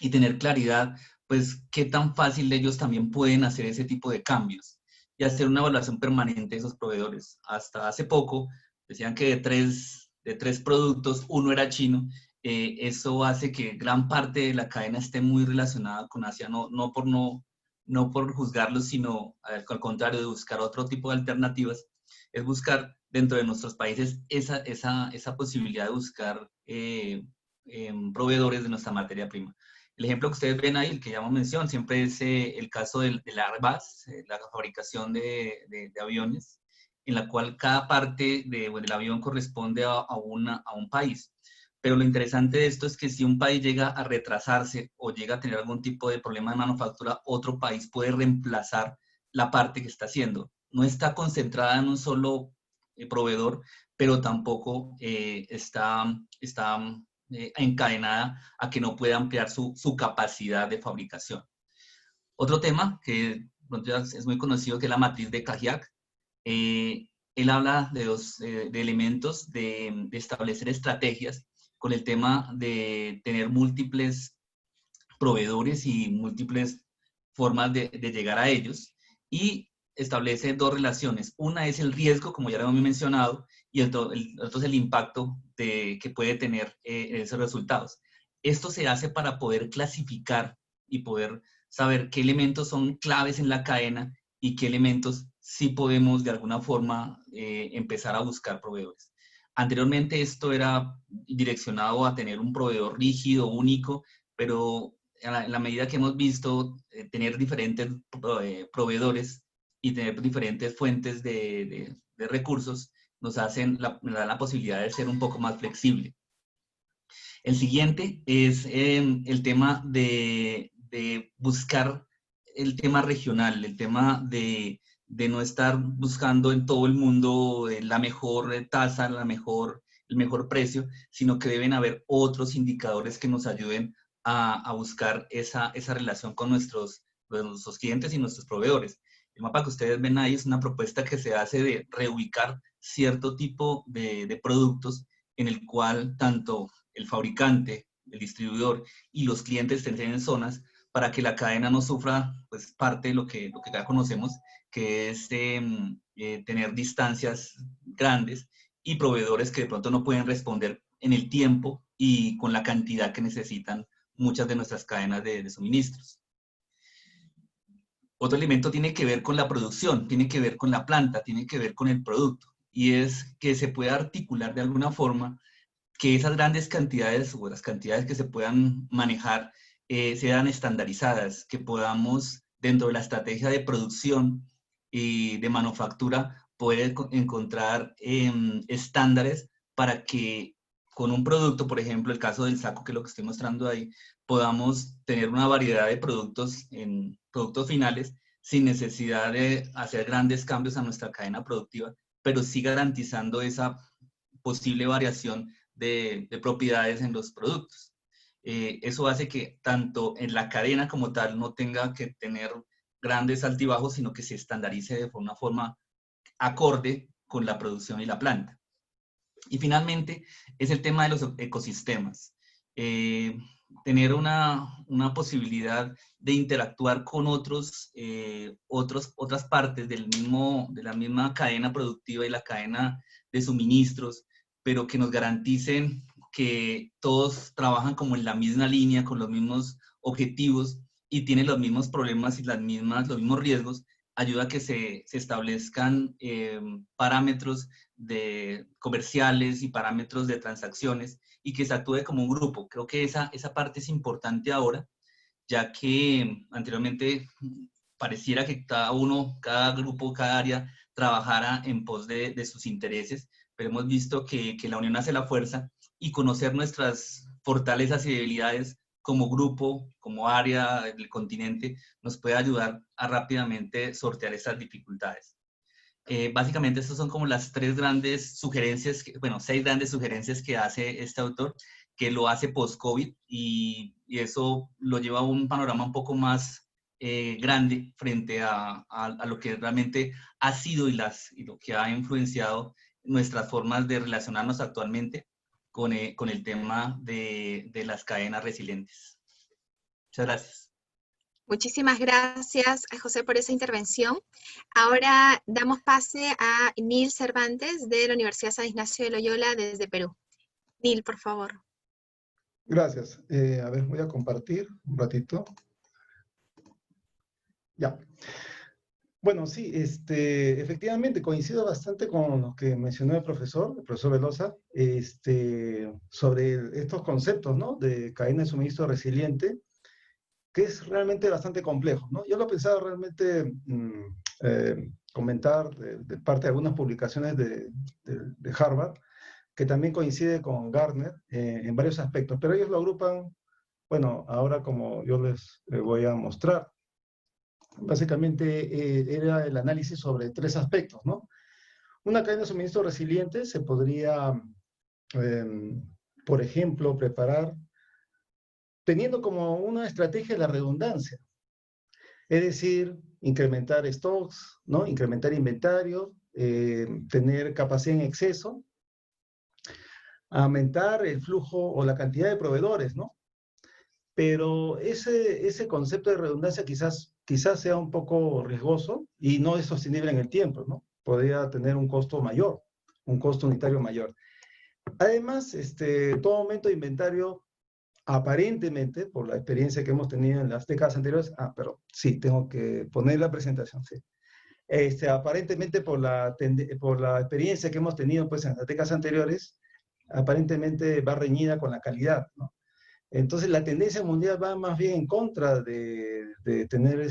y tener claridad, pues, qué tan fácil ellos también pueden hacer ese tipo de cambios y hacer una evaluación permanente de esos proveedores. Hasta hace poco decían que de tres productos, uno era chino. Eso hace que gran parte de la cadena esté muy relacionada con Asia, no por juzgarlos, sino al contrario, de buscar otro tipo de alternativas. Es buscar dentro de nuestros países esa posibilidad de buscar proveedores de nuestra materia prima. El ejemplo que ustedes ven ahí, el que llamamos mención, siempre es el caso del Airbus, la fabricación de aviones, en la cual cada parte del avión corresponde a un país. Pero lo interesante de esto es que si un país llega a retrasarse o llega a tener algún tipo de problema de manufactura, otro país puede reemplazar la parte que está haciendo. No está concentrada en un solo proveedor, pero tampoco está encadenada a que no pueda ampliar su capacidad de fabricación. Otro tema que es muy conocido, que es la matriz de Cahiac. Él habla de elementos de establecer estrategias con el tema de tener múltiples proveedores y múltiples formas de llegar a ellos, y establece dos relaciones. Una es el riesgo, como ya lo hemos mencionado, y el otro es el impacto que puede tener esos resultados. Esto se hace para poder clasificar y poder saber qué elementos son claves en la cadena y qué elementos sí podemos de alguna forma empezar a buscar proveedores. Anteriormente esto era direccionado a tener un proveedor rígido, único, pero en la medida que hemos visto tener diferentes proveedores y tener diferentes fuentes de recursos, nos da la posibilidad de ser un poco más flexible. El siguiente es el tema de buscar el tema regional, el tema de no estar buscando en todo el mundo la mejor tasa, el mejor precio, sino que deben haber otros indicadores que nos ayuden a buscar esa relación con nuestros clientes y nuestros proveedores. El mapa que ustedes ven ahí es una propuesta que se hace de reubicar cierto tipo de productos en el cual tanto el fabricante, el distribuidor y los clientes estén en zonas para que la cadena no sufra pues, parte de lo que ya conocemos, que es tener distancias grandes y proveedores que de pronto no pueden responder en el tiempo y con la cantidad que necesitan muchas de nuestras cadenas de suministros. Otro elemento tiene que ver con la producción, tiene que ver con la planta, tiene que ver con el producto, y es que se pueda articular de alguna forma que esas grandes cantidades o las cantidades que se puedan manejar sean estandarizadas, que podamos dentro de la estrategia de producción y de manufactura poder encontrar estándares para que con un producto, por ejemplo, el caso del saco, que es lo que estoy mostrando ahí, podamos tener una variedad de productos en productos finales sin necesidad de hacer grandes cambios a nuestra cadena productiva, pero sí garantizando esa posible variación de propiedades en los productos. Eso hace que tanto en la cadena como tal no tenga que tener grandes altibajos, sino que se estandarice de una forma acorde con la producción y la planta. Y finalmente es el tema de los ecosistemas. Tener una posibilidad de interactuar con otras partes de la misma cadena productiva y la cadena de suministros, pero que nos garanticen que todos trabajan como en la misma línea, con los mismos objetivos y tienen los mismos problemas y los mismos riesgos, ayuda a que se establezcan parámetros comerciales y parámetros de transacciones y que se actúe como un grupo. Creo que esa parte es importante ahora, ya que anteriormente pareciera que cada grupo, cada área trabajara en pos de sus intereses, pero hemos visto que la unión hace la fuerza y conocer nuestras fortalezas y debilidades como grupo, como área del continente, nos puede ayudar a rápidamente sortear estas dificultades. Básicamente, estas son como las 3 grandes sugerencias, 6 grandes sugerencias que hace este autor, que lo hace post-COVID y eso lo lleva a un panorama un poco más grande frente a lo que realmente ha sido y lo que ha influenciado nuestras formas de relacionarnos actualmente con el tema de las cadenas resilientes. Muchas gracias. Muchísimas gracias, José, por esa intervención. Ahora damos pase a Neil Cervantes de la Universidad San Ignacio de Loyola desde Perú. Neil, por favor. Gracias. A ver, voy a compartir un ratito. Ya. Bueno, sí, efectivamente coincido bastante con lo que mencionó el profesor Velosa, sobre estos conceptos, ¿no? De cadena de suministro resiliente, que es realmente bastante complejo, ¿no? Yo lo pensaba realmente comentar de parte de algunas publicaciones de Harvard, que también coincide con Gartner en varios aspectos, pero ellos lo agrupan, bueno, ahora como yo les voy a mostrar. Básicamente era el análisis sobre 3 aspectos, ¿no? Una cadena de suministro resiliente se podría, por ejemplo, preparar teniendo como una estrategia la redundancia. Es decir, incrementar stocks, ¿no? Incrementar inventario, tener capacidad en exceso, aumentar el flujo o la cantidad de proveedores, ¿no? Pero ese concepto de redundancia quizás sea un poco riesgoso y no es sostenible en el tiempo, ¿no? Podría tener un costo mayor, un costo unitario mayor. Además, todo aumento de inventario, aparentemente, por la experiencia que hemos tenido en las décadas anteriores, pero sí, tengo que poner la presentación, sí. Aparentemente, por la experiencia que hemos tenido pues, en las décadas anteriores, aparentemente va reñida con la calidad, ¿no? Entonces, la tendencia mundial va más bien en contra de tener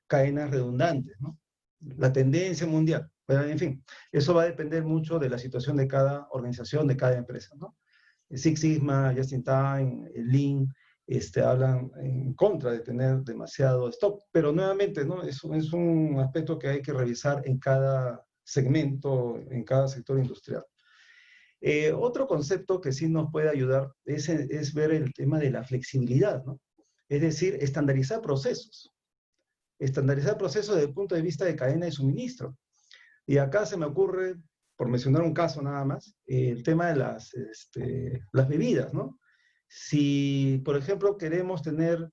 cadenas redundantes, ¿no? La tendencia mundial. Pero, en fin, eso va a depender mucho de la situación de cada organización, de cada empresa, ¿no? Six Sigma, Just in Time, Lean, hablan en contra de tener demasiado stock. Pero nuevamente, ¿no? Es un aspecto que hay que revisar en cada segmento, en cada sector industrial. Otro concepto que sí nos puede ayudar es ver el tema de la flexibilidad, ¿no? Es decir, estandarizar procesos. Estandarizar procesos desde el punto de vista de cadena de suministro. Y acá se me ocurre, por mencionar un caso nada más, el tema de las bebidas, ¿no? Si, por ejemplo, queremos enviar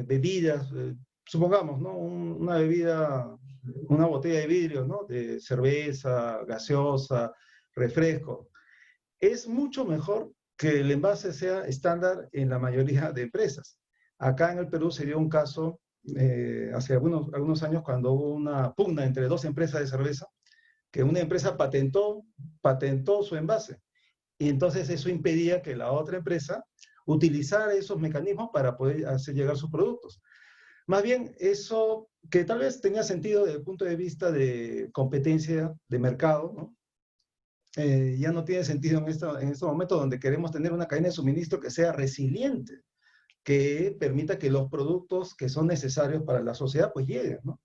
bebidas, supongamos, ¿no? Una bebida, una botella de vidrio, ¿no? De cerveza, gaseosa, refresco. Es mucho mejor que el envase sea estándar en la mayoría de empresas. Acá en el Perú se dio un caso hace algunos años cuando hubo una pugna entre 2 empresas de cerveza, que una empresa patentó su envase. Y entonces eso impedía que la otra empresa utilizara esos mecanismos para poder hacer llegar sus productos. Más bien, eso que tal vez tenía sentido desde el punto de vista de competencia de mercado, ¿no? Ya no tiene sentido en este momento donde queremos tener una cadena de suministro que sea resiliente, que permita que los productos que son necesarios para la sociedad pues lleguen, ¿no?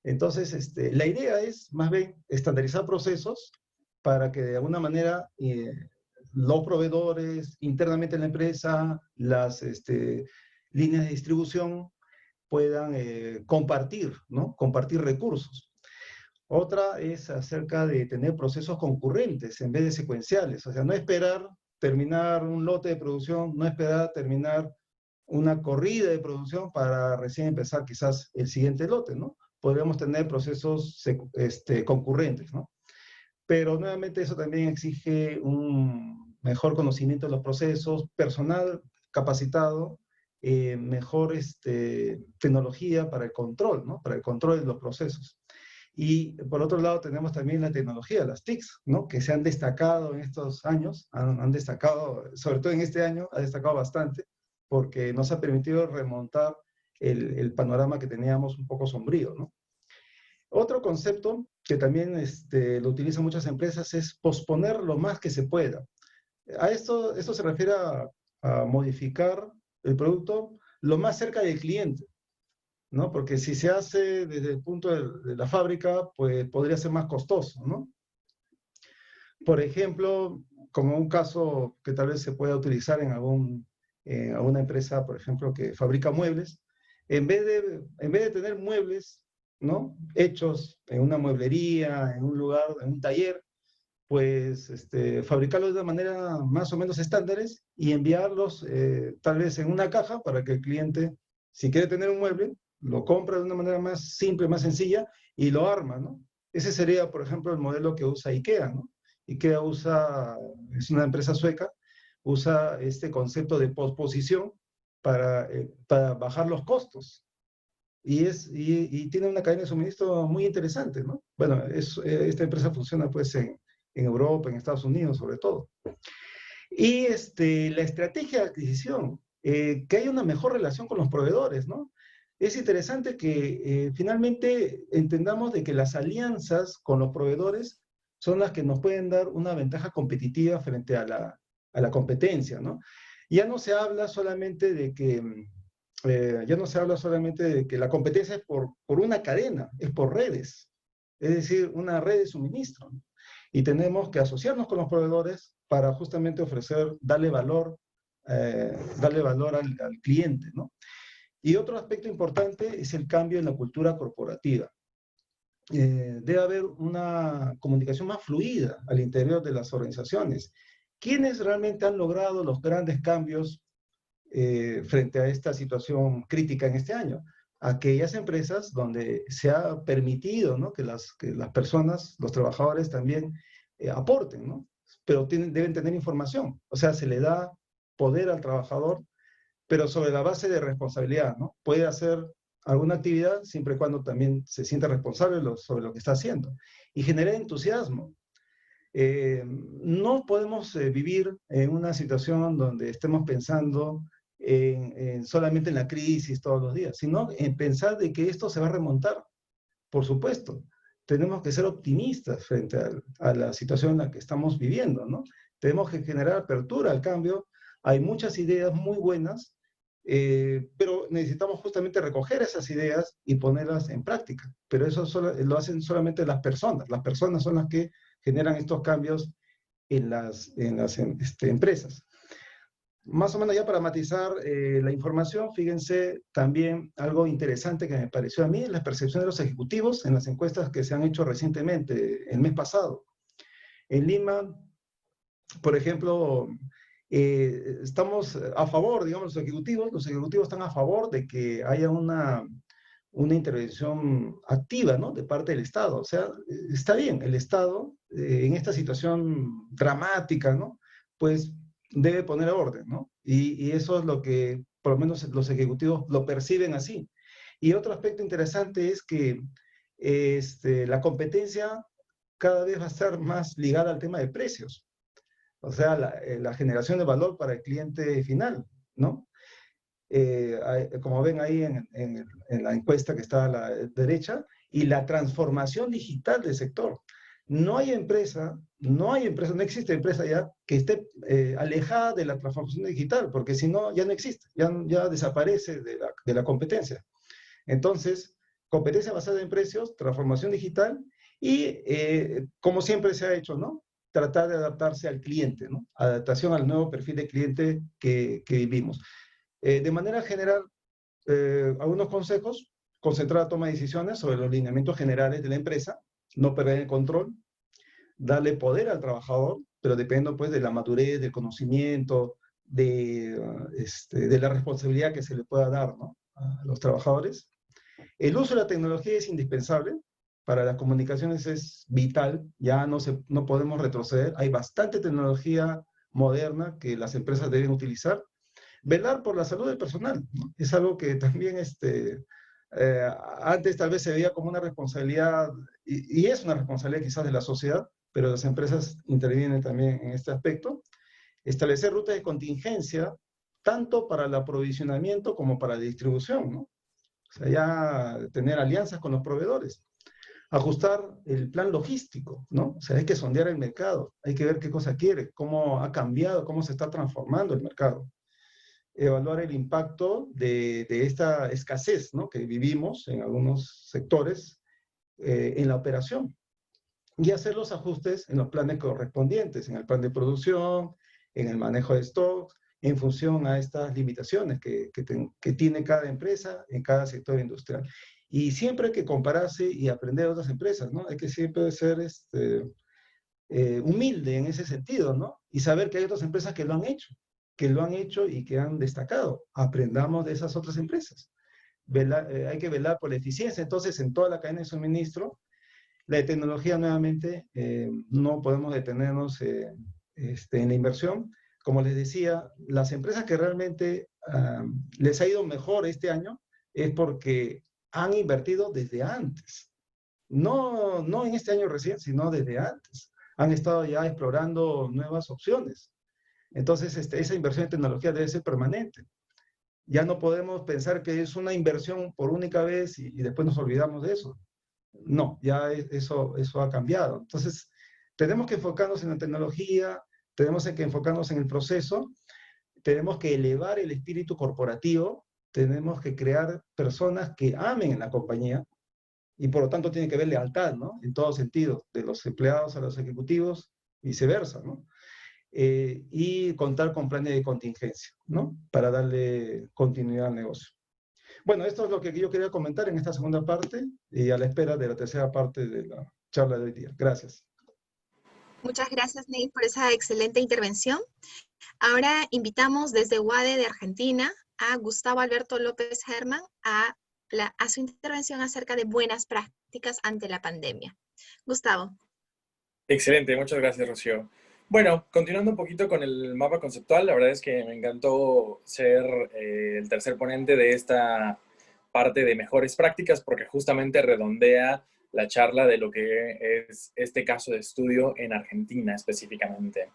Entonces, la idea es más bien estandarizar procesos para que de alguna manera los proveedores internamente en la empresa, las líneas de distribución puedan compartir, ¿no? Compartir recursos. Otra es acerca de tener procesos concurrentes en vez de secuenciales, o sea, no esperar terminar un lote de producción, no esperar terminar una corrida de producción para recién empezar quizás el siguiente lote, ¿no? Podríamos tener procesos concurrentes, ¿no? Pero nuevamente eso también exige un mejor conocimiento de los procesos, personal capacitado mejor tecnología para el control, ¿no? Para el control de los procesos. Y por otro lado tenemos también la tecnología, las TICs, ¿no? Que se han destacado en estos años, han destacado, sobre todo en este año, ha destacado bastante, porque nos ha permitido remontar el panorama que teníamos un poco sombrío, ¿no? Otro concepto que también lo utilizan muchas empresas es posponer lo más que se pueda. Esto se refiere a modificar el producto lo más cerca del cliente, ¿no? Porque si se hace desde el punto de la fábrica, pues podría ser más costoso, ¿no? Por ejemplo, como un caso que tal vez se pueda utilizar en alguna empresa, por ejemplo, que fabrica muebles, en vez de tener muebles, ¿no? Hechos en una mueblería, en un lugar, en un taller, pues fabricarlos de una manera más o menos estándares y enviarlos tal vez en una caja para que el cliente, si quiere tener un mueble, lo compra de una manera más simple, más sencilla y lo arma, ¿no? Ese sería, por ejemplo, el modelo que usa IKEA, ¿no? IKEA es una empresa sueca, usa este concepto de posposición para bajar los costos. Y tiene una cadena de suministro muy interesante, ¿no? Bueno, esta empresa funciona pues en Europa, en Estados Unidos sobre todo. Y la estrategia de adquisición, que haya una mejor relación con los proveedores, ¿no? Es interesante que finalmente entendamos de que las alianzas con los proveedores son las que nos pueden dar una ventaja competitiva frente a la competencia, ¿no? Ya no se habla solamente de que la competencia es por una cadena, es por redes, es decir, una red de suministro, ¿no? Y tenemos que asociarnos con los proveedores para justamente darle valor al cliente, ¿no? Y otro aspecto importante es el cambio en la cultura corporativa. Debe haber una comunicación más fluida al interior de las organizaciones. ¿Quiénes realmente han logrado los grandes cambios frente a esta situación crítica en este año? Aquellas empresas donde se ha permitido, ¿no? que las personas, los trabajadores también aporten, ¿no? Pero deben tener información. O sea, se le da poder al trabajador, pero sobre la base de responsabilidad, ¿no? Puede hacer alguna actividad siempre y cuando también se sienta responsable sobre lo que está haciendo. Y genera entusiasmo. No podemos vivir en una situación donde estemos pensando solamente en la crisis todos los días, sino en pensar de que esto se va a remontar. Por supuesto, tenemos que ser optimistas frente a la situación en la que estamos viviendo, ¿no? Tenemos que generar apertura al cambio. Hay muchas ideas muy buenas, pero necesitamos justamente recoger esas ideas y ponerlas en práctica. Pero eso lo hacen solamente las personas. Las personas son las que generan estos cambios en las empresas. Más o menos ya para matizar la información, fíjense también algo interesante que me pareció a mí, la percepción de los ejecutivos en las encuestas que se han hecho recientemente, el mes pasado. En Lima, por ejemplo, estamos a favor, digamos, los ejecutivos están a favor de que haya una intervención activa, ¿no? De parte del Estado. O sea, está bien, el Estado en esta situación dramática, ¿no? Pues debe poner orden, ¿no? Y eso es lo que, por lo menos los ejecutivos lo perciben así. Y otro aspecto interesante es que la competencia cada vez va a estar más ligada al tema de precios. O sea, la generación de valor para el cliente final, ¿no? Como ven ahí en la encuesta que está a la derecha, y la transformación digital del sector. No existe empresa ya que esté alejada de la transformación digital, porque si no, ya no existe, ya desaparece de la competencia. Entonces, competencia basada en precios, transformación digital y, como siempre se ha hecho, ¿no? Tratar de adaptarse al cliente, ¿no? Adaptación al nuevo perfil de cliente que vivimos. De manera general, algunos consejos: concentrar la toma de decisiones sobre los lineamientos generales de la empresa, no perder el control, darle poder al trabajador, pero dependiendo pues de la madurez, del conocimiento, de la responsabilidad que se le pueda dar, ¿no? A los trabajadores. El uso de la tecnología es indispensable, para las comunicaciones es vital, ya no podemos retroceder, hay bastante tecnología moderna que las empresas deben utilizar. velar por la salud del personal, ¿no? Es algo que también antes tal vez se veía como una responsabilidad, y es una responsabilidad quizás de la sociedad, pero las empresas intervienen también en este aspecto. Establecer rutas de contingencia, tanto para el aprovisionamiento como para la distribución, ¿no? O sea, ya tener alianzas con los proveedores. Ajustar el plan logístico, ¿no? O sea, hay que sondear el mercado, hay que ver qué cosa quiere, cómo ha cambiado, cómo se está transformando el mercado. Evaluar el impacto de esta escasez, ¿no?, que vivimos en algunos sectores en la operación, y hacer los ajustes en los planes correspondientes, en el plan de producción, en el manejo de stocks, en función a estas limitaciones que tiene cada empresa en cada sector industrial. Y siempre hay que compararse y aprender de otras empresas, ¿no? Hay que siempre ser humilde en ese sentido, ¿no? Y saber que hay otras empresas que lo han hecho y que han destacado. Aprendamos de esas otras empresas. Hay que velar por la eficiencia, entonces, en toda la cadena de suministro. La tecnología, nuevamente, no podemos detenernos en la inversión. Como les decía, las empresas que realmente les ha ido mejor este año es porque han invertido desde antes. No en este año recién, sino desde antes. Han estado ya explorando nuevas opciones. Entonces, esa inversión en tecnología debe ser permanente. Ya no podemos pensar que es una inversión por única vez y después nos olvidamos de eso. No, ya eso ha cambiado. Entonces, tenemos que enfocarnos en la tecnología, tenemos que enfocarnos en el proceso, tenemos que elevar el espíritu corporativo, tenemos que crear personas que amen la compañía y por lo tanto tiene que haber lealtad, ¿no? En todo sentido, de los empleados a los ejecutivos, viceversa, ¿no? Y contar con planes de contingencia, ¿no? Para darle continuidad al negocio. Bueno, esto es lo que yo quería comentar en esta segunda parte y a la espera de la tercera parte de la charla de hoy día. Gracias. Muchas gracias, Ney, por esa excelente intervención. Ahora invitamos desde UADE de Argentina a Gustavo Alberto López Herman a su intervención acerca de buenas prácticas ante la pandemia. Gustavo. Excelente, muchas gracias, Rocío. Bueno, continuando un poquito con el mapa conceptual, la verdad es que me encantó ser el tercer ponente de esta parte de mejores prácticas porque justamente redondea la charla de lo que es este caso de estudio en Argentina específicamente.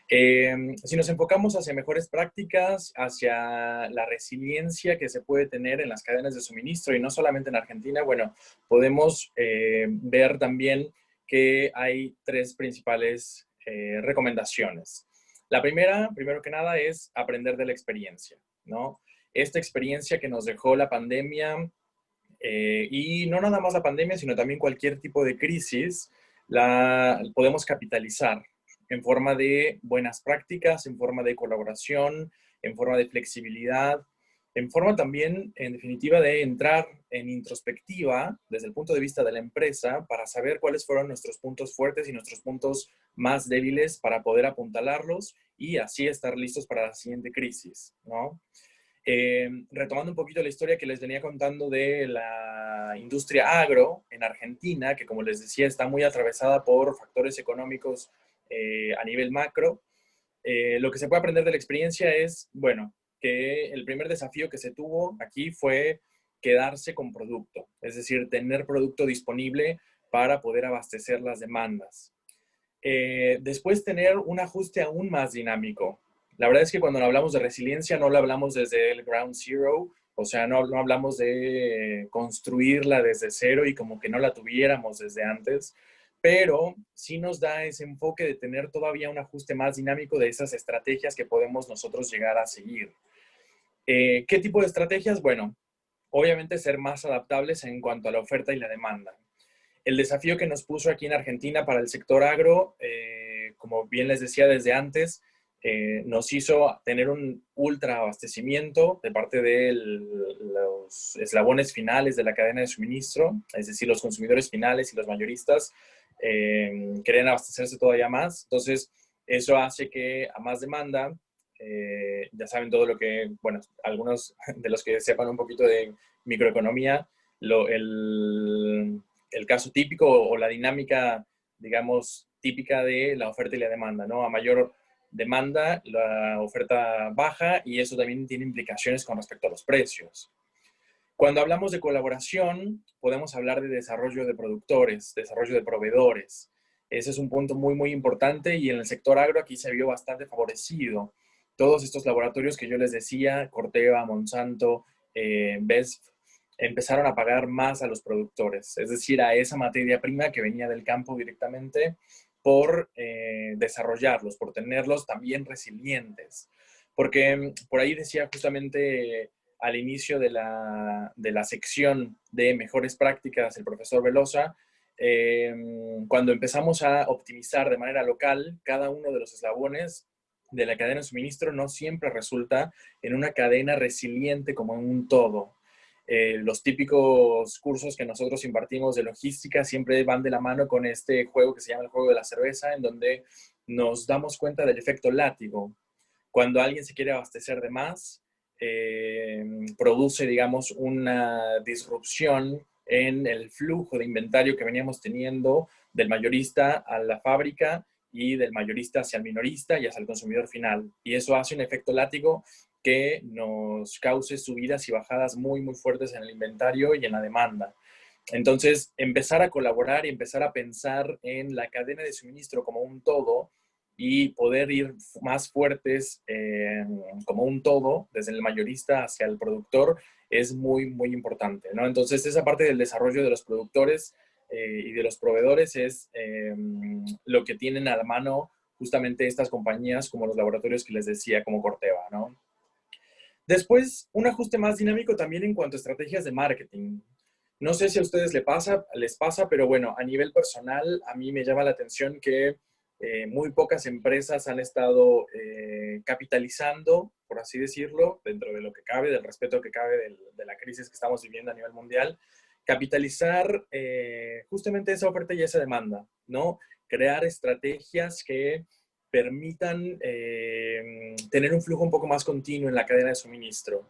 Si nos enfocamos hacia mejores prácticas, hacia la resiliencia que se puede tener en las cadenas de suministro y no solamente en Argentina, bueno, podemos ver también que hay tres principales recomendaciones. La primera, primero que nada, es aprender de la experiencia, ¿no? Esta experiencia que nos dejó la pandemia, y no nada más la pandemia, sino también cualquier tipo de crisis, la podemos capitalizar en forma de buenas prácticas, en forma de colaboración, en forma de flexibilidad, en forma también, en definitiva, de entrar en introspectiva desde el punto de vista de la empresa para saber cuáles fueron nuestros puntos fuertes y nuestros puntos más débiles para poder apuntalarlos y así estar listos para la siguiente crisis, ¿no? Retomando un poquito la historia que les venía contando de la industria agro en Argentina, que como les decía está muy atravesada por factores económicos a nivel macro, lo que se puede aprender de la experiencia es, bueno, que el primer desafío que se tuvo aquí fue quedarse con producto, es decir, tener producto disponible para poder abastecer las demandas. Después tener un ajuste aún más dinámico. La verdad es que cuando hablamos de resiliencia no lo hablamos desde el ground zero, o sea, no hablamos de construirla desde cero y como que no la tuviéramos desde antes, pero sí nos da ese enfoque de tener todavía un ajuste más dinámico de esas estrategias que podemos nosotros llegar a seguir. ¿Qué tipo de estrategias? Bueno, obviamente ser más adaptables en cuanto a la oferta y la demanda. El desafío que nos puso aquí en Argentina para el sector agro, como bien les decía desde antes, nos hizo tener un ultra abastecimiento de parte de los eslabones finales de la cadena de suministro, es decir, los consumidores finales y los mayoristas querían abastecerse todavía más. Entonces, eso hace que a más demanda, ya saben todo lo que, bueno, algunos de los que sepan un poquito de microeconomía, el caso típico o la dinámica, digamos, típica de la oferta y la demanda, ¿no? A mayor demanda, la oferta baja, y eso también tiene implicaciones con respecto a los precios. Cuando hablamos de colaboración, podemos hablar de desarrollo de productores, desarrollo de proveedores. Ese es un punto muy, muy importante, y en el sector agro aquí se vio bastante favorecido. Todos estos laboratorios que yo les decía, Corteva, Monsanto, BASF, empezaron a pagar más a los productores, es decir, a esa materia prima que venía del campo directamente, por desarrollarlos, por tenerlos también resilientes. Porque por ahí decía justamente al inicio de la sección de mejores prácticas el profesor Velosa, cuando empezamos a optimizar de manera local cada uno de los eslabones de la cadena de suministro, no siempre resulta en una cadena resiliente como en un todo. Los típicos cursos que nosotros impartimos de logística siempre van de la mano con este juego que se llama el juego de la cerveza, en donde nos damos cuenta del efecto látigo. Cuando alguien se quiere abastecer de más, produce, digamos, una disrupción en el flujo de inventario que veníamos teniendo del mayorista a la fábrica y del mayorista hacia el minorista y hacia el consumidor final. Y eso hace un efecto látigo que nos cause subidas y bajadas muy, muy fuertes en el inventario y en la demanda. Entonces, empezar a colaborar y empezar a pensar en la cadena de suministro como un todo y poder ir más fuertes como un todo, desde el mayorista hacia el productor, es muy, muy importante, ¿no? Entonces, esa parte del desarrollo de los productores y de los proveedores es lo que tienen a la mano justamente estas compañías como los laboratorios que les decía, como Corteva, ¿no? Después, un ajuste más dinámico también en cuanto a estrategias de marketing. No sé si a ustedes les pasa, pero bueno, a nivel personal, a mí me llama la atención que muy pocas empresas han estado capitalizando, por así decirlo, dentro de lo que cabe, del respeto que cabe de la crisis que estamos viviendo a nivel mundial, capitalizar justamente esa oferta y esa demanda, ¿no? Crear estrategias que permitan tener un flujo un poco más continuo en la cadena de suministro.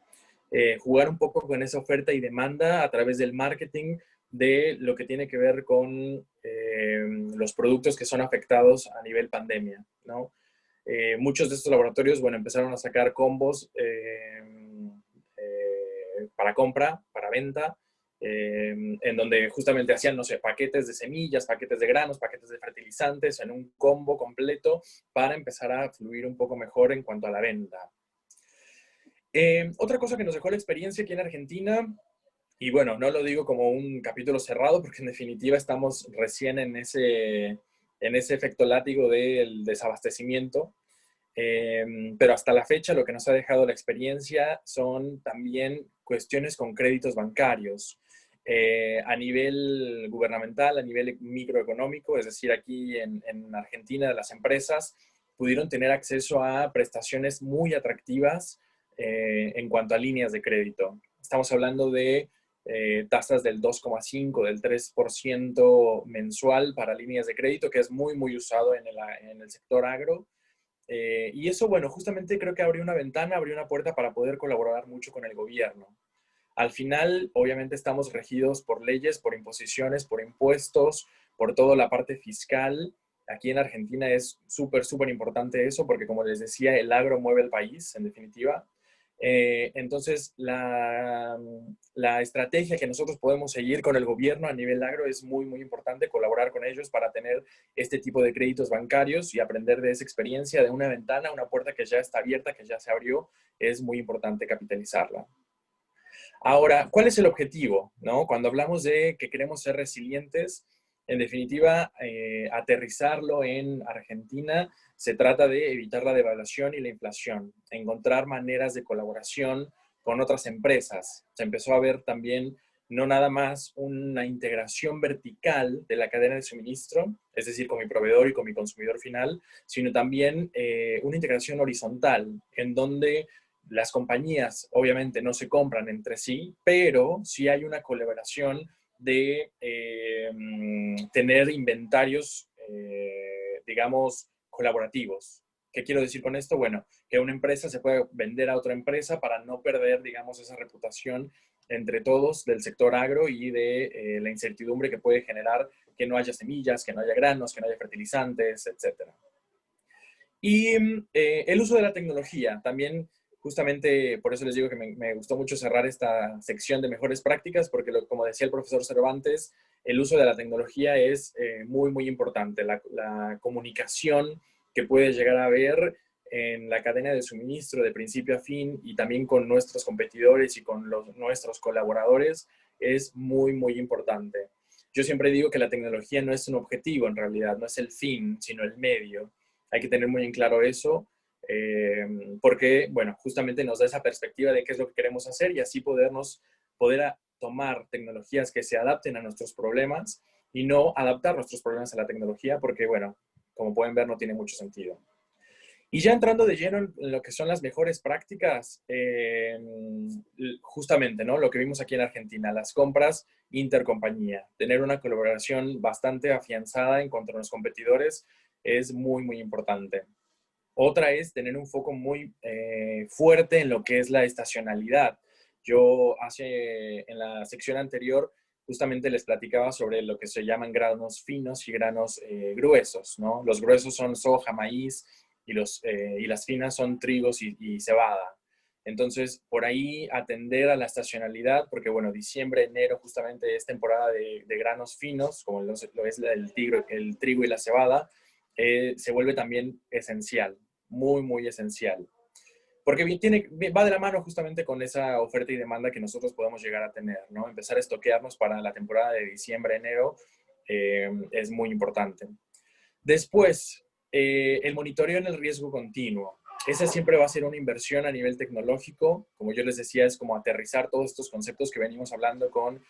Jugar un poco con esa oferta y demanda a través del marketing de lo que tiene que ver con los productos que son afectados a nivel pandemia, ¿no? Muchos de estos laboratorios, bueno, empezaron a sacar combos para compra, para venta, en donde justamente hacían, no sé, paquetes de semillas, paquetes de granos, paquetes de fertilizantes en un combo completo para empezar a fluir un poco mejor en cuanto a la venta. Otra cosa que nos dejó la experiencia aquí en Argentina, y bueno, no lo digo como un capítulo cerrado, porque en definitiva estamos recién en ese efecto látigo del desabastecimiento, pero hasta la fecha lo que nos ha dejado la experiencia son también cuestiones con créditos bancarios. A nivel gubernamental, a nivel microeconómico, es decir, aquí en Argentina las empresas pudieron tener acceso a prestaciones muy atractivas en cuanto a líneas de crédito. Estamos hablando de tasas del 2,5, del 3% mensual para líneas de crédito, que es muy, muy usado en el sector agro. Y eso, bueno, justamente creo que abrió una ventana, abrió una puerta para poder colaborar mucho con el gobierno. Al final, obviamente, estamos regidos por leyes, por imposiciones, por impuestos, por toda la parte fiscal. Aquí en Argentina es súper, súper importante eso, porque como les decía, el agro mueve el país, en definitiva. Entonces, la estrategia que nosotros podemos seguir con el gobierno a nivel agro es muy, muy importante, colaborar con ellos para tener este tipo de créditos bancarios y aprender de esa experiencia, de una ventana, una puerta que ya está abierta, que ya se abrió, es muy importante capitalizarla. Ahora, ¿cuál es el objetivo? ¿No? Cuando hablamos de que queremos ser resilientes, en definitiva, aterrizarlo en Argentina, se trata de evitar la devaluación y la inflación, encontrar maneras de colaboración con otras empresas. Se empezó a ver también no nada más una integración vertical de la cadena de suministro, es decir, con mi proveedor y con mi consumidor final, sino también una integración horizontal, en donde las compañías obviamente no se compran entre sí, pero sí hay una colaboración de tener inventarios, digamos, colaborativos. ¿Qué quiero decir con esto? Bueno, que una empresa se puede vender a otra empresa para no perder, digamos, esa reputación entre todos del sector agro y de la incertidumbre que puede generar que no haya semillas, que no haya granos, que no haya fertilizantes, etc. Y el uso de la tecnología, también justamente por eso les digo que me gustó mucho cerrar esta sección de mejores prácticas, porque como decía el profesor Cervantes, el uso de la tecnología es muy, muy importante. La comunicación que puede llegar a haber en la cadena de suministro de principio a fin y también con nuestros competidores y con nuestros colaboradores es muy, muy importante. Yo siempre digo que la tecnología no es un objetivo en realidad, no es el fin, sino el medio. Hay que tener muy en claro eso, porque, bueno, justamente nos da esa perspectiva de qué es lo que queremos hacer y así poder tomar tecnologías que se adapten a nuestros problemas y no adaptar nuestros problemas a la tecnología, porque, bueno, como pueden ver, no tiene mucho sentido. Y ya entrando de lleno en lo que son las mejores prácticas, justamente, ¿no? Lo que vimos aquí en Argentina, las compras intercompañía. Tener una colaboración bastante afianzada en cuanto a los competidores es muy, muy importante. Otra es tener un foco muy fuerte en lo que es la estacionalidad. Yo en la sección anterior justamente les platicaba sobre lo que se llaman granos finos y granos gruesos, ¿no? Los gruesos son soja, maíz y las finas son trigos y cebada. Entonces, por ahí atender a la estacionalidad, porque bueno, diciembre, enero justamente es temporada de granos finos, como lo es el trigo y la cebada, se vuelve también esencial, muy, muy esencial. Porque va de la mano justamente con esa oferta y demanda que nosotros podemos llegar a tener, ¿no? Empezar a estoquearnos para la temporada de diciembre, enero, es muy importante. Después, el monitoreo en el riesgo continuo. Esa siempre va a ser una inversión a nivel tecnológico. Como yo les decía, es como aterrizar todos estos conceptos que venimos hablando con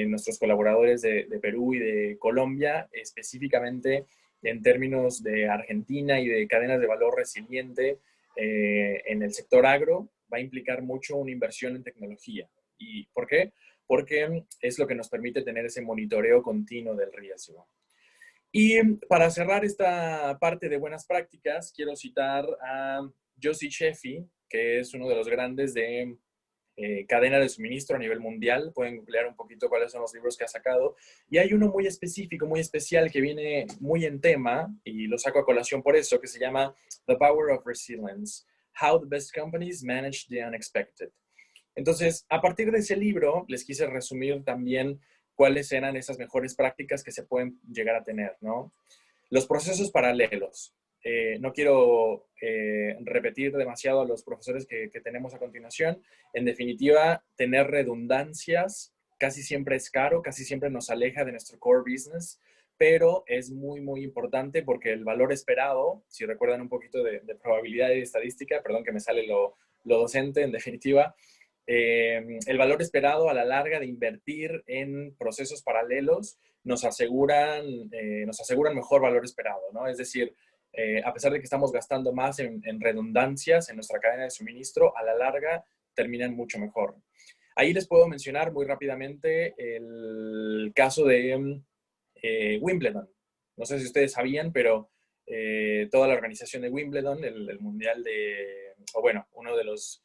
nuestros colaboradores de Perú y de Colombia, específicamente en términos de Argentina y de cadenas de valor resiliente en el sector agro, va a implicar mucho una inversión en tecnología. ¿Y por qué? Porque es lo que nos permite tener ese monitoreo continuo del riesgo. Y para cerrar esta parte de buenas prácticas, quiero citar a Josie Sheffy, que es uno de los grandes de cadena de suministro a nivel mundial. Pueden googlear un poquito cuáles son los libros que ha sacado. Y hay uno muy específico, muy especial, que viene muy en tema, y lo saco a colación por eso, que se llama The Power of Resilience: How the Best Companies Manage the Unexpected. Entonces, a partir de ese libro, les quise resumir también cuáles eran esas mejores prácticas que se pueden llegar a tener, ¿no? Los procesos paralelos. No quiero repetir demasiado a los profesores que tenemos a continuación. En definitiva, tener redundancias casi siempre es caro, casi siempre nos aleja de nuestro core business, pero es muy, muy importante porque el valor esperado, si recuerdan un poquito de probabilidad y estadística, perdón que me sale lo docente, en definitiva, el valor esperado a la larga de invertir en procesos paralelos nos aseguran mejor valor esperado, ¿no? Es decir, a pesar de que estamos gastando más en redundancias en nuestra cadena de suministro, a la larga terminan mucho mejor. Ahí les puedo mencionar muy rápidamente el caso de Wimbledon. No sé si ustedes sabían, pero toda la organización de Wimbledon, el mundial uno de los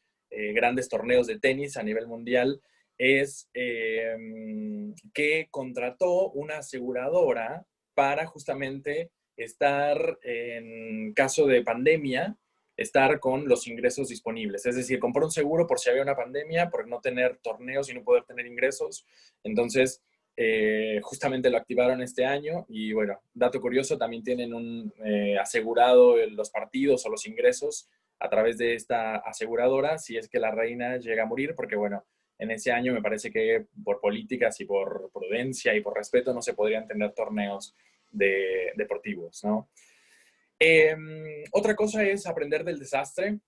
grandes torneos de tenis a nivel mundial, es que contrató una aseguradora para justamente estar en caso de pandemia, estar con los ingresos disponibles. Es decir, compró un seguro por si había una pandemia, por no tener torneos y no poder tener ingresos. Entonces, justamente lo activaron este año y bueno, dato curioso, también tienen un asegurado los partidos o los ingresos a través de esta aseguradora si es que la reina llega a morir, porque bueno, en ese año me parece que por políticas y por prudencia y por respeto no se podrían tener torneos deportivos, ¿no? Otra cosa es aprender del desastre.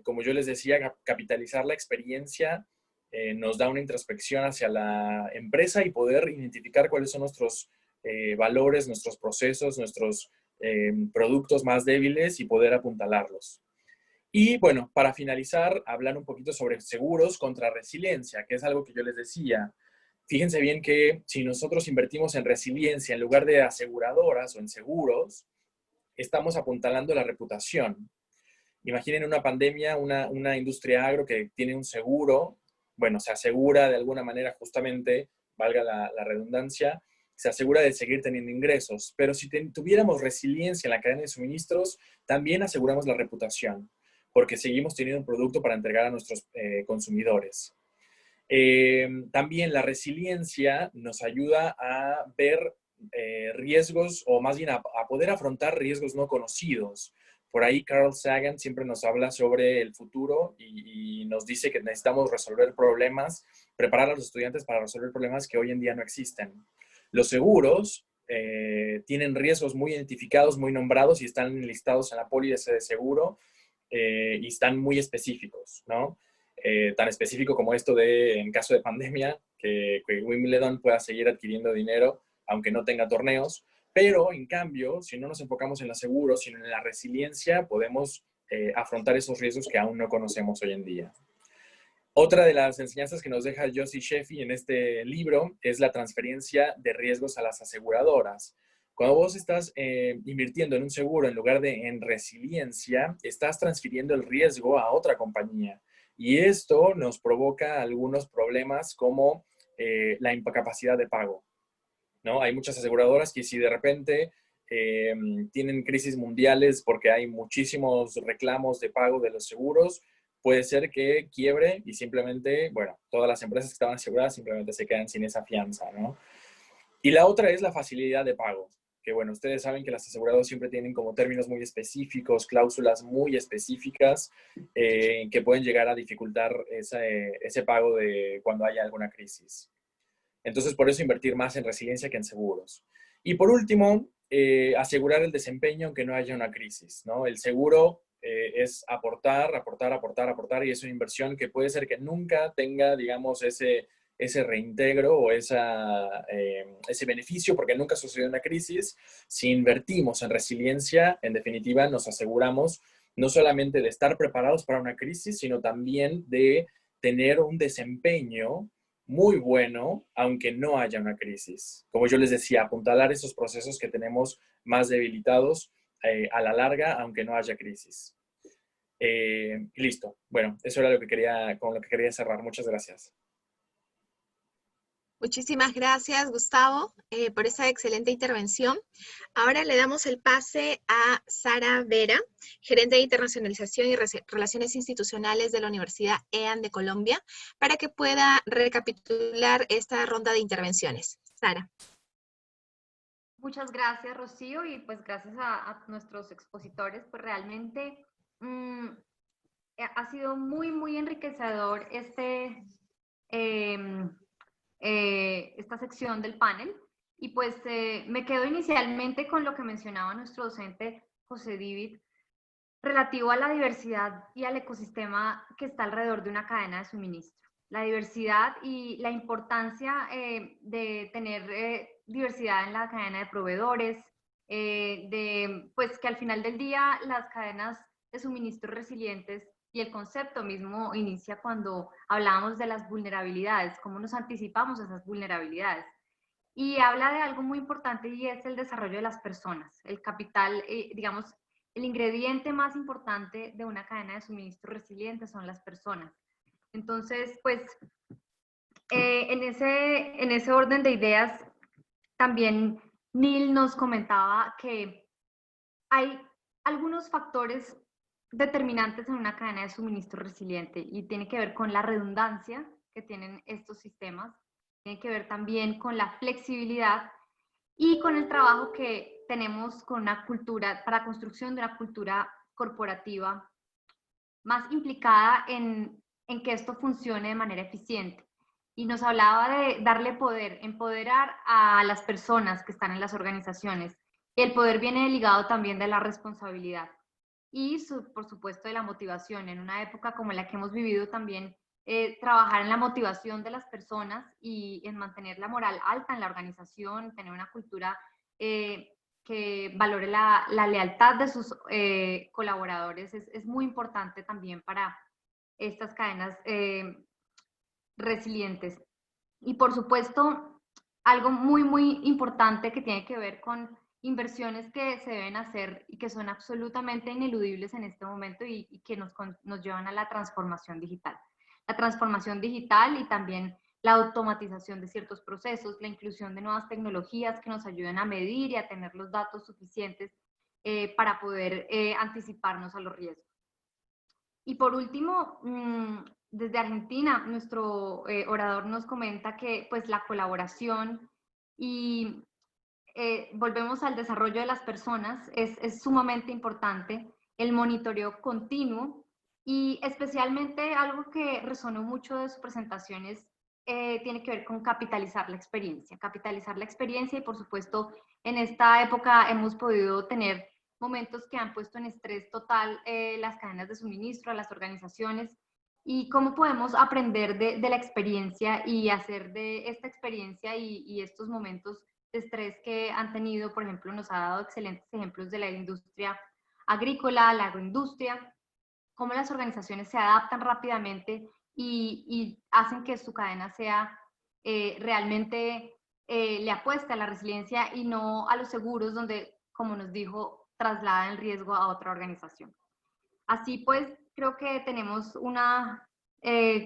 Como yo les decía, capitalizar la experiencia nos da una introspección hacia la empresa y poder identificar cuáles son nuestros valores, nuestros procesos, nuestros productos más débiles y poder apuntalarlos. Y bueno, para finalizar, hablar un poquito sobre seguros contra resiliencia, que es algo que yo les decía. Fíjense bien que si nosotros invertimos en resiliencia en lugar de aseguradoras o en seguros, estamos apuntalando la reputación. Imaginen una pandemia, una industria agro que tiene un seguro, bueno, se asegura de alguna manera justamente, valga la redundancia, se asegura de seguir teniendo ingresos. Pero si tuviéramos resiliencia en la cadena de suministros, también aseguramos la reputación, porque seguimos teniendo un producto para entregar a nuestros consumidores. También la resiliencia nos ayuda a ver riesgos, o más bien a poder afrontar riesgos no conocidos. Por ahí Carl Sagan siempre nos habla sobre el futuro y nos dice que necesitamos resolver problemas, preparar a los estudiantes para resolver problemas que hoy en día no existen. Los seguros tienen riesgos muy identificados, muy nombrados y están listados en la póliza de seguro y están muy específicos, ¿no? Tan específico como esto de, en caso de pandemia, que Wimbledon pueda seguir adquiriendo dinero aunque no tenga torneos. Pero, en cambio, si no nos enfocamos en los seguros, sino en la resiliencia, podemos afrontar esos riesgos que aún no conocemos hoy en día. Otra de las enseñanzas que nos deja Yossi Sheffi en este libro es la transferencia de riesgos a las aseguradoras. Cuando vos estás invirtiendo en un seguro en lugar de en resiliencia, estás transfiriendo el riesgo a otra compañía. Y esto nos provoca algunos problemas como la incapacidad de pago, ¿no? Hay muchas aseguradoras que si de repente tienen crisis mundiales porque hay muchísimos reclamos de pago de los seguros, puede ser que quiebre y simplemente, bueno, todas las empresas que estaban aseguradas simplemente se quedan sin esa fianza, ¿no? Y la otra es la facilidad de pago, que bueno, ustedes saben que las aseguradoras siempre tienen como términos muy específicos, cláusulas muy específicas que pueden llegar a dificultar ese pago de cuando haya alguna crisis. Entonces, por eso invertir más en resiliencia que en seguros. Y por último, asegurar el desempeño aunque no haya una crisis, ¿no? El seguro es aportar, y es una inversión que puede ser que nunca tenga, digamos, ese reintegro o ese beneficio porque nunca sucedió una crisis. Si invertimos en resiliencia, en definitiva, nos aseguramos no solamente de estar preparados para una crisis, sino también de tener un desempeño muy bueno, aunque no haya una crisis. Como yo les decía, apuntalar esos procesos que tenemos más debilitados a la larga, aunque no haya crisis. Listo. Bueno, eso era con lo que quería cerrar. Muchas gracias. Muchísimas gracias, Gustavo, por esa excelente intervención. Ahora le damos el pase a Sara Vera, gerente de internacionalización y relaciones institucionales de la Universidad EAN de Colombia, para que pueda recapitular esta ronda de intervenciones. Sara. Muchas gracias, Rocío, y pues gracias a nuestros expositores, pues realmente ha sido muy, muy enriquecedor esta sección del panel. Y pues me quedo inicialmente con lo que mencionaba nuestro docente José David, relativo a la diversidad y al ecosistema que está alrededor de una cadena de suministro. La diversidad y la importancia de tener diversidad en la cadena de proveedores, pues que al final del día las cadenas de suministro resilientes y el concepto mismo inicia cuando hablábamos de las vulnerabilidades, cómo nos anticipamos a esas vulnerabilidades. Y habla de algo muy importante y es el desarrollo de las personas, el capital, digamos, el ingrediente más importante de una cadena de suministro resiliente son las personas. Entonces, pues, en ese orden de ideas, también Neil nos comentaba que hay algunos factores determinantes en una cadena de suministro resiliente y tiene que ver con la redundancia que tienen estos sistemas, tiene que ver también con la flexibilidad y con el trabajo que tenemos con una cultura, para la construcción de una cultura corporativa más implicada en que esto funcione de manera eficiente. Y nos hablaba de darle poder, empoderar a las personas que están en las organizaciones. Y el poder viene ligado también de la responsabilidad y, por supuesto, de la motivación. En una época como la que hemos vivido también, trabajar en la motivación de las personas y en mantener la moral alta en la organización, tener una cultura que valore la lealtad de sus colaboradores es muy importante también para estas cadenas resilientes. Y por supuesto, algo muy, muy importante que tiene que ver con inversiones que se deben hacer y que son absolutamente ineludibles en este momento y que nos llevan a la transformación digital. La transformación digital y también la automatización de ciertos procesos, la inclusión de nuevas tecnologías que nos ayuden a medir y a tener los datos suficientes para poder anticiparnos a los riesgos. Y por último, desde Argentina, nuestro orador nos comenta que pues, la colaboración y volvemos al desarrollo de las personas, es sumamente importante, el monitoreo continuo y especialmente algo que resonó mucho de su presentación tiene que ver con capitalizar la experiencia y por supuesto en esta época hemos podido tener momentos que han puesto en estrés total las cadenas de suministro a las organizaciones y cómo podemos aprender de la experiencia y hacer de esta experiencia y estos momentos de estrés que han tenido, por ejemplo, nos ha dado excelentes ejemplos de la industria agrícola, la agroindustria, cómo las organizaciones se adaptan rápidamente y hacen que su cadena sea realmente le apueste a la resiliencia y no a los seguros donde, como nos dijo, traslada el riesgo a otra organización. Así pues, creo que tenemos una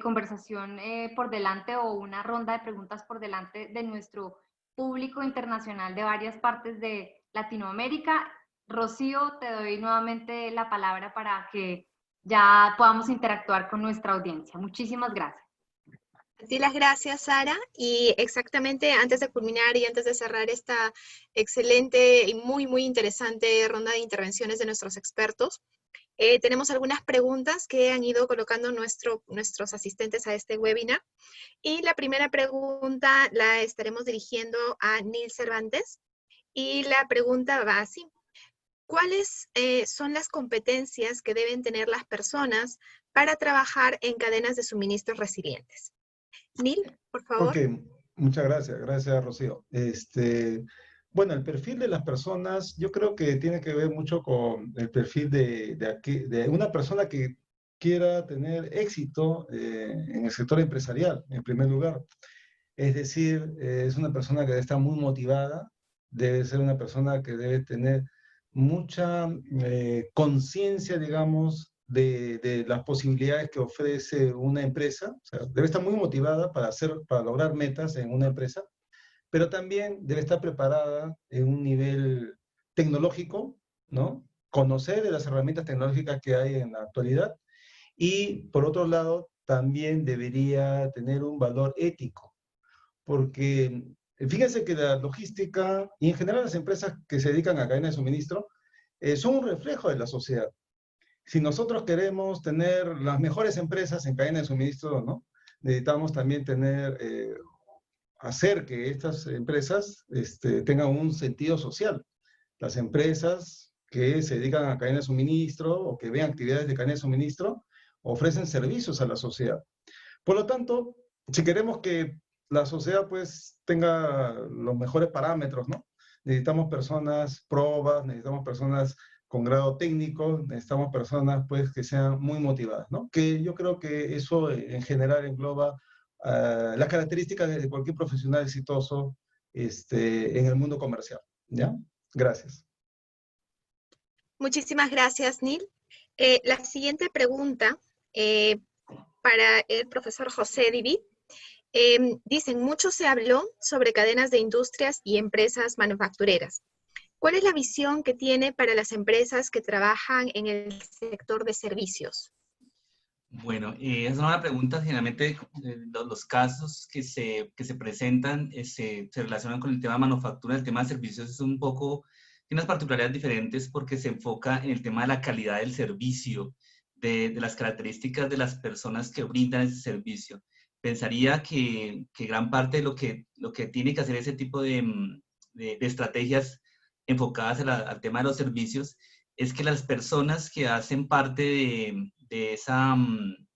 conversación por delante o una ronda de preguntas por delante de nuestro público internacional de varias partes de Latinoamérica. Rocío, te doy nuevamente la palabra para que ya podamos interactuar con nuestra audiencia. Muchísimas gracias. A ti las gracias, Sara. Y exactamente antes de culminar y antes de cerrar esta excelente y muy, muy interesante ronda de intervenciones de nuestros expertos, tenemos algunas preguntas que han ido colocando nuestros asistentes a este webinar. Y la primera pregunta la estaremos dirigiendo a Neil Cervantes. Y la pregunta va así. ¿Cuáles son las competencias que deben tener las personas para trabajar en cadenas de suministros resilientes? Neil, por favor. Ok, muchas gracias. Gracias, Rocío. Bueno, el perfil de las personas, yo creo que tiene que ver mucho con el perfil de una persona que quiera tener éxito en el sector empresarial, en primer lugar. Es decir, es una persona que debe estar muy motivada, debe ser una persona que debe tener mucha conciencia, digamos, de las posibilidades que ofrece una empresa. O sea, debe estar muy motivada para lograr metas en una empresa, pero también debe estar preparada en un nivel tecnológico, ¿no? Conocer de las herramientas tecnológicas que hay en la actualidad y, por otro lado, también debería tener un valor ético, porque fíjense que la logística y en general las empresas que se dedican a cadena de suministro son un reflejo de la sociedad. Si nosotros queremos tener las mejores empresas en cadena de suministro, ¿no? Necesitamos también hacer que estas empresas tengan un sentido social. Las empresas que se dedican a cadena de suministro o que ven actividades de cadena de suministro ofrecen servicios a la sociedad. Por lo tanto, si queremos que la sociedad pues tenga los mejores parámetros, ¿no? Necesitamos personas probas, necesitamos personas con grado técnico, necesitamos personas pues que sean muy motivadas, ¿no? Que yo creo que eso en general engloba las características de cualquier profesional exitoso en el mundo comercial, ¿ya? Gracias. Muchísimas gracias, Neil. La siguiente pregunta para el profesor José Diví. Dicen, mucho se habló sobre cadenas de industrias y empresas manufactureras. ¿Cuál es la visión que tiene para las empresas que trabajan en el sector de servicios? Bueno, es una pregunta. Generalmente los casos que se presentan se relacionan con el tema de manufactura. El tema de servicios es un poco, tiene unas particularidades diferentes porque se enfoca en el tema de la calidad del servicio, de las características de las personas que brindan ese servicio. Pensaría que gran parte de lo que tiene que hacer ese tipo de estrategias enfocadas al tema de los servicios es que las personas que hacen parte de esa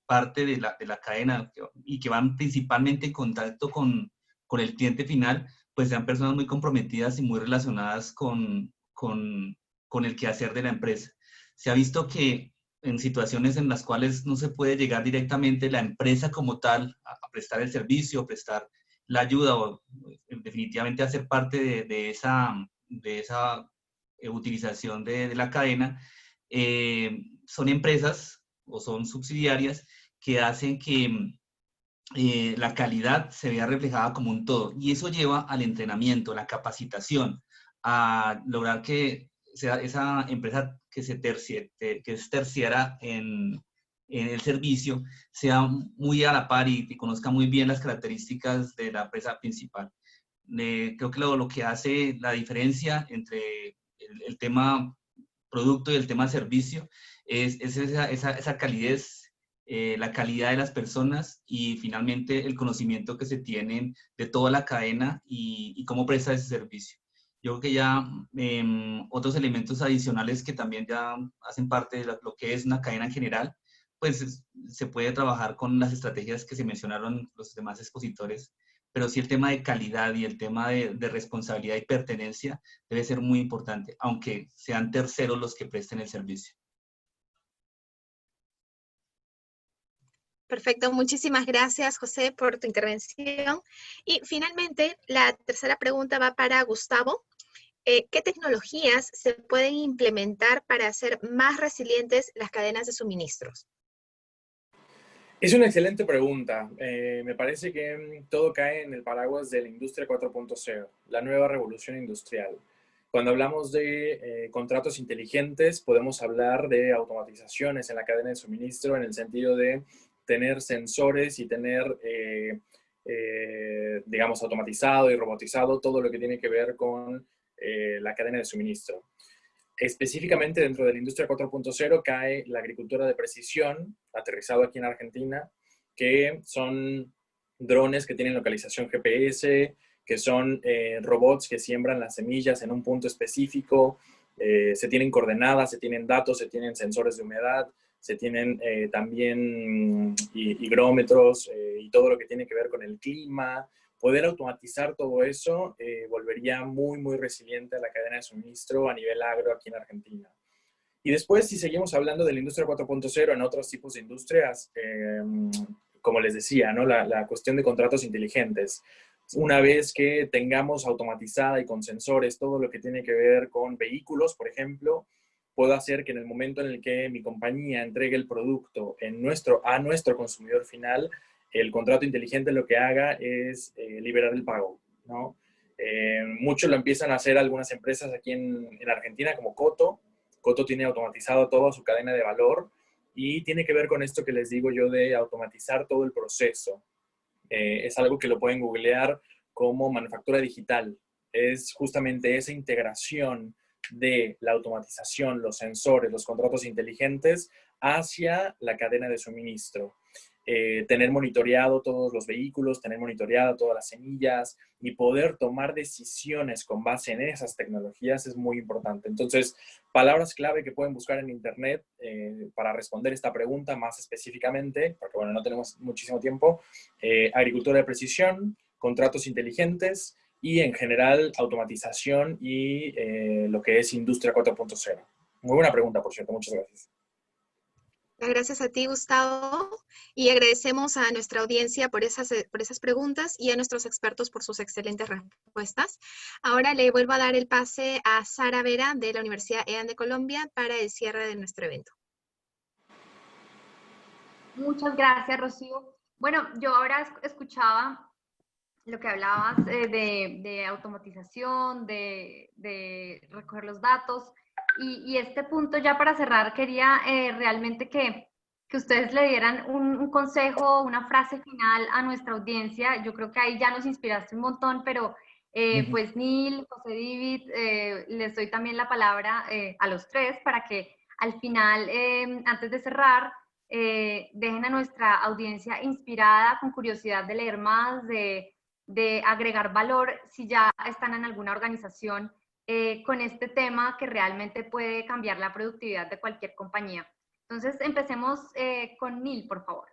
parte de la cadena y que van principalmente en contacto con el cliente final, pues sean personas muy comprometidas y muy relacionadas con el quehacer de la empresa. Se ha visto que en situaciones en las cuales no se puede llegar directamente la empresa como tal a prestar el servicio, prestar la ayuda o definitivamente hacer parte de esa utilización de la cadena, son empresas o son subsidiarias que hacen la calidad se vea reflejada como un todo. Y eso lleva al entrenamiento, la capacitación, a lograr que sea esa empresa que es terciaria en el servicio, sea muy a la par y conozca muy bien las características de la empresa principal. Creo que lo que hace la diferencia entre el tema producto y el tema servicio es esa calidez, la calidad de las personas y finalmente el conocimiento que se tienen de toda la cadena y cómo presta ese servicio. Yo creo que ya otros elementos adicionales que también ya hacen parte de lo que es una cadena en general, pues se puede trabajar con las estrategias que se mencionaron los demás expositores, pero sí el tema de calidad y el tema de responsabilidad y pertenencia debe ser muy importante, aunque sean terceros los que presten el servicio. Perfecto, muchísimas gracias, José, por tu intervención. Y finalmente, la tercera pregunta va para Gustavo. ¿Qué tecnologías se pueden implementar para hacer más resilientes las cadenas de suministros? Es una excelente pregunta. Me parece que todo cae en el paraguas de la industria 4.0, la nueva revolución industrial. Cuando hablamos de contratos inteligentes, podemos hablar de automatizaciones en la cadena de suministro en el sentido de tener sensores y tener, digamos, automatizado y robotizado todo lo que tiene que ver con la cadena de suministro. Específicamente dentro de la industria 4.0 cae la agricultura de precisión, aterrizado aquí en Argentina, que son drones que tienen localización GPS, que son robots que siembran las semillas en un punto específico, se tienen coordenadas, se tienen datos, se tienen sensores de humedad, se tienen también higrómetros y todo lo que tiene que ver con el clima. Poder automatizar todo eso volvería muy, muy resiliente a la cadena de suministro a nivel agro aquí en Argentina. Y después, si seguimos hablando de la industria 4.0 en otros tipos de industrias, como les decía, ¿no? La cuestión de contratos inteligentes. Una vez que tengamos automatizada y con sensores todo lo que tiene que ver con vehículos, por ejemplo, puedo hacer que en el momento en el que mi compañía entregue el producto a nuestro consumidor final, el contrato inteligente lo que haga es liberar el pago, ¿no? Mucho lo empiezan a hacer algunas empresas aquí en Argentina, como Coto. Coto tiene automatizado toda su cadena de valor y tiene que ver con esto que les digo yo de automatizar todo el proceso. Es algo que lo pueden googlear como manufactura digital. Es justamente esa integración de la automatización, los sensores, los contratos inteligentes hacia la cadena de suministro. Tener monitoreado todos los vehículos, tener monitoreado todas las semillas y poder tomar decisiones con base en esas tecnologías es muy importante. Entonces, palabras clave que pueden buscar en internet para responder esta pregunta más específicamente, porque bueno, no tenemos muchísimo tiempo, agricultura de precisión, contratos inteligentes y en general automatización y lo que es industria 4.0. Muy buena pregunta, por cierto, muchas gracias. Gracias a ti, Gustavo, y agradecemos a nuestra audiencia por esas preguntas y a nuestros expertos por sus excelentes respuestas. Ahora le vuelvo a dar el pase a Sara Vera de la Universidad EAN de Colombia para el cierre de nuestro evento. Muchas gracias, Rocío. Bueno, yo ahora escuchaba lo que hablabas de automatización, de recoger los datos. Y este punto ya para cerrar, quería realmente que ustedes le dieran un consejo, una frase final a nuestra audiencia. Yo creo que ahí ya nos inspiraste un montón, pero pues Neil, José David, les doy también la palabra a los tres para que al final, antes de cerrar, dejen a nuestra audiencia inspirada, con curiosidad de leer más, de agregar valor si ya están en alguna organización con este tema que realmente puede cambiar la productividad de cualquier compañía. Entonces, empecemos con Neil, por favor.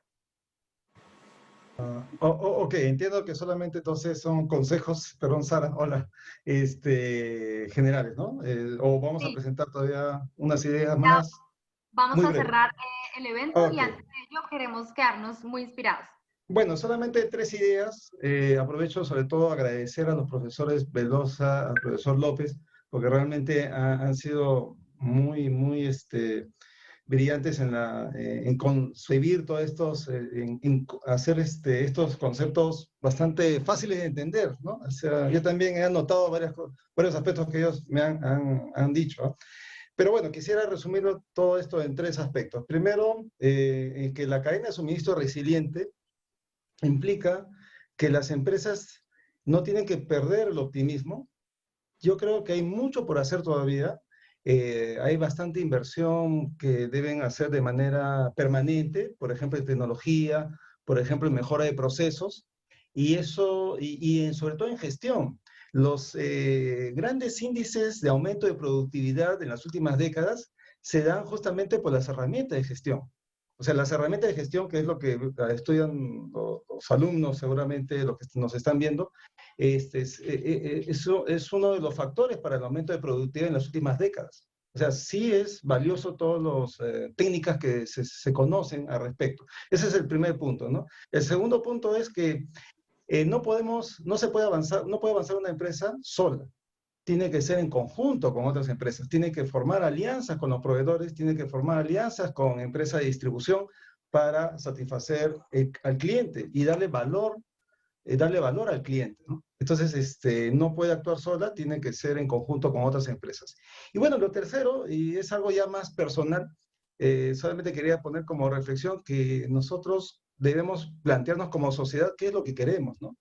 Ok, entiendo que solamente entonces son consejos, perdón Sara, hola, generales, ¿no? O vamos a presentar todavía unas ideas más. Vamos muy a breve. cerrar el evento y Ok. antes de ello queremos quedarnos muy inspirados. Bueno, solamente 3 ideas. Aprovecho sobre todo agradecer a los profesores Velosa, al profesor López, porque realmente han sido muy brillantes en concebir todos estos, en hacer estos conceptos bastante fáciles de entender, ¿no? O sea, yo también he anotado varios aspectos que ellos me han dicho, ¿no? Pero bueno, quisiera resumirlo todo esto en 3 aspectos. Primero, que la cadena de suministro resiliente implica que las empresas no tienen que perder el optimismo. Yo creo que hay mucho por hacer todavía. Hay bastante inversión que deben hacer de manera permanente, por ejemplo, en tecnología, por ejemplo, en mejora de procesos, y eso, sobre todo en gestión. Los grandes índices de aumento de productividad en las últimas décadas se dan justamente por las herramientas de gestión. O sea, las herramientas de gestión, que es lo que estudian los alumnos seguramente, lo que nos están viendo, eso es uno de los factores para el aumento de productividad en las últimas décadas. O sea, sí es valioso todas las técnicas que se conocen al respecto. Ese es el primer punto, ¿no? El segundo punto es que no se puede avanzar, no puede avanzar una empresa sola. Tiene que ser en conjunto con otras empresas, tiene que formar alianzas con los proveedores, tiene que formar alianzas con empresas de distribución para satisfacer al cliente y darle valor al cliente, ¿no? Entonces, no puede actuar sola, tiene que ser en conjunto con otras empresas. Y bueno, lo tercero, y es algo ya más personal, solamente quería poner como reflexión que nosotros debemos plantearnos como sociedad qué es lo que queremos, ¿no?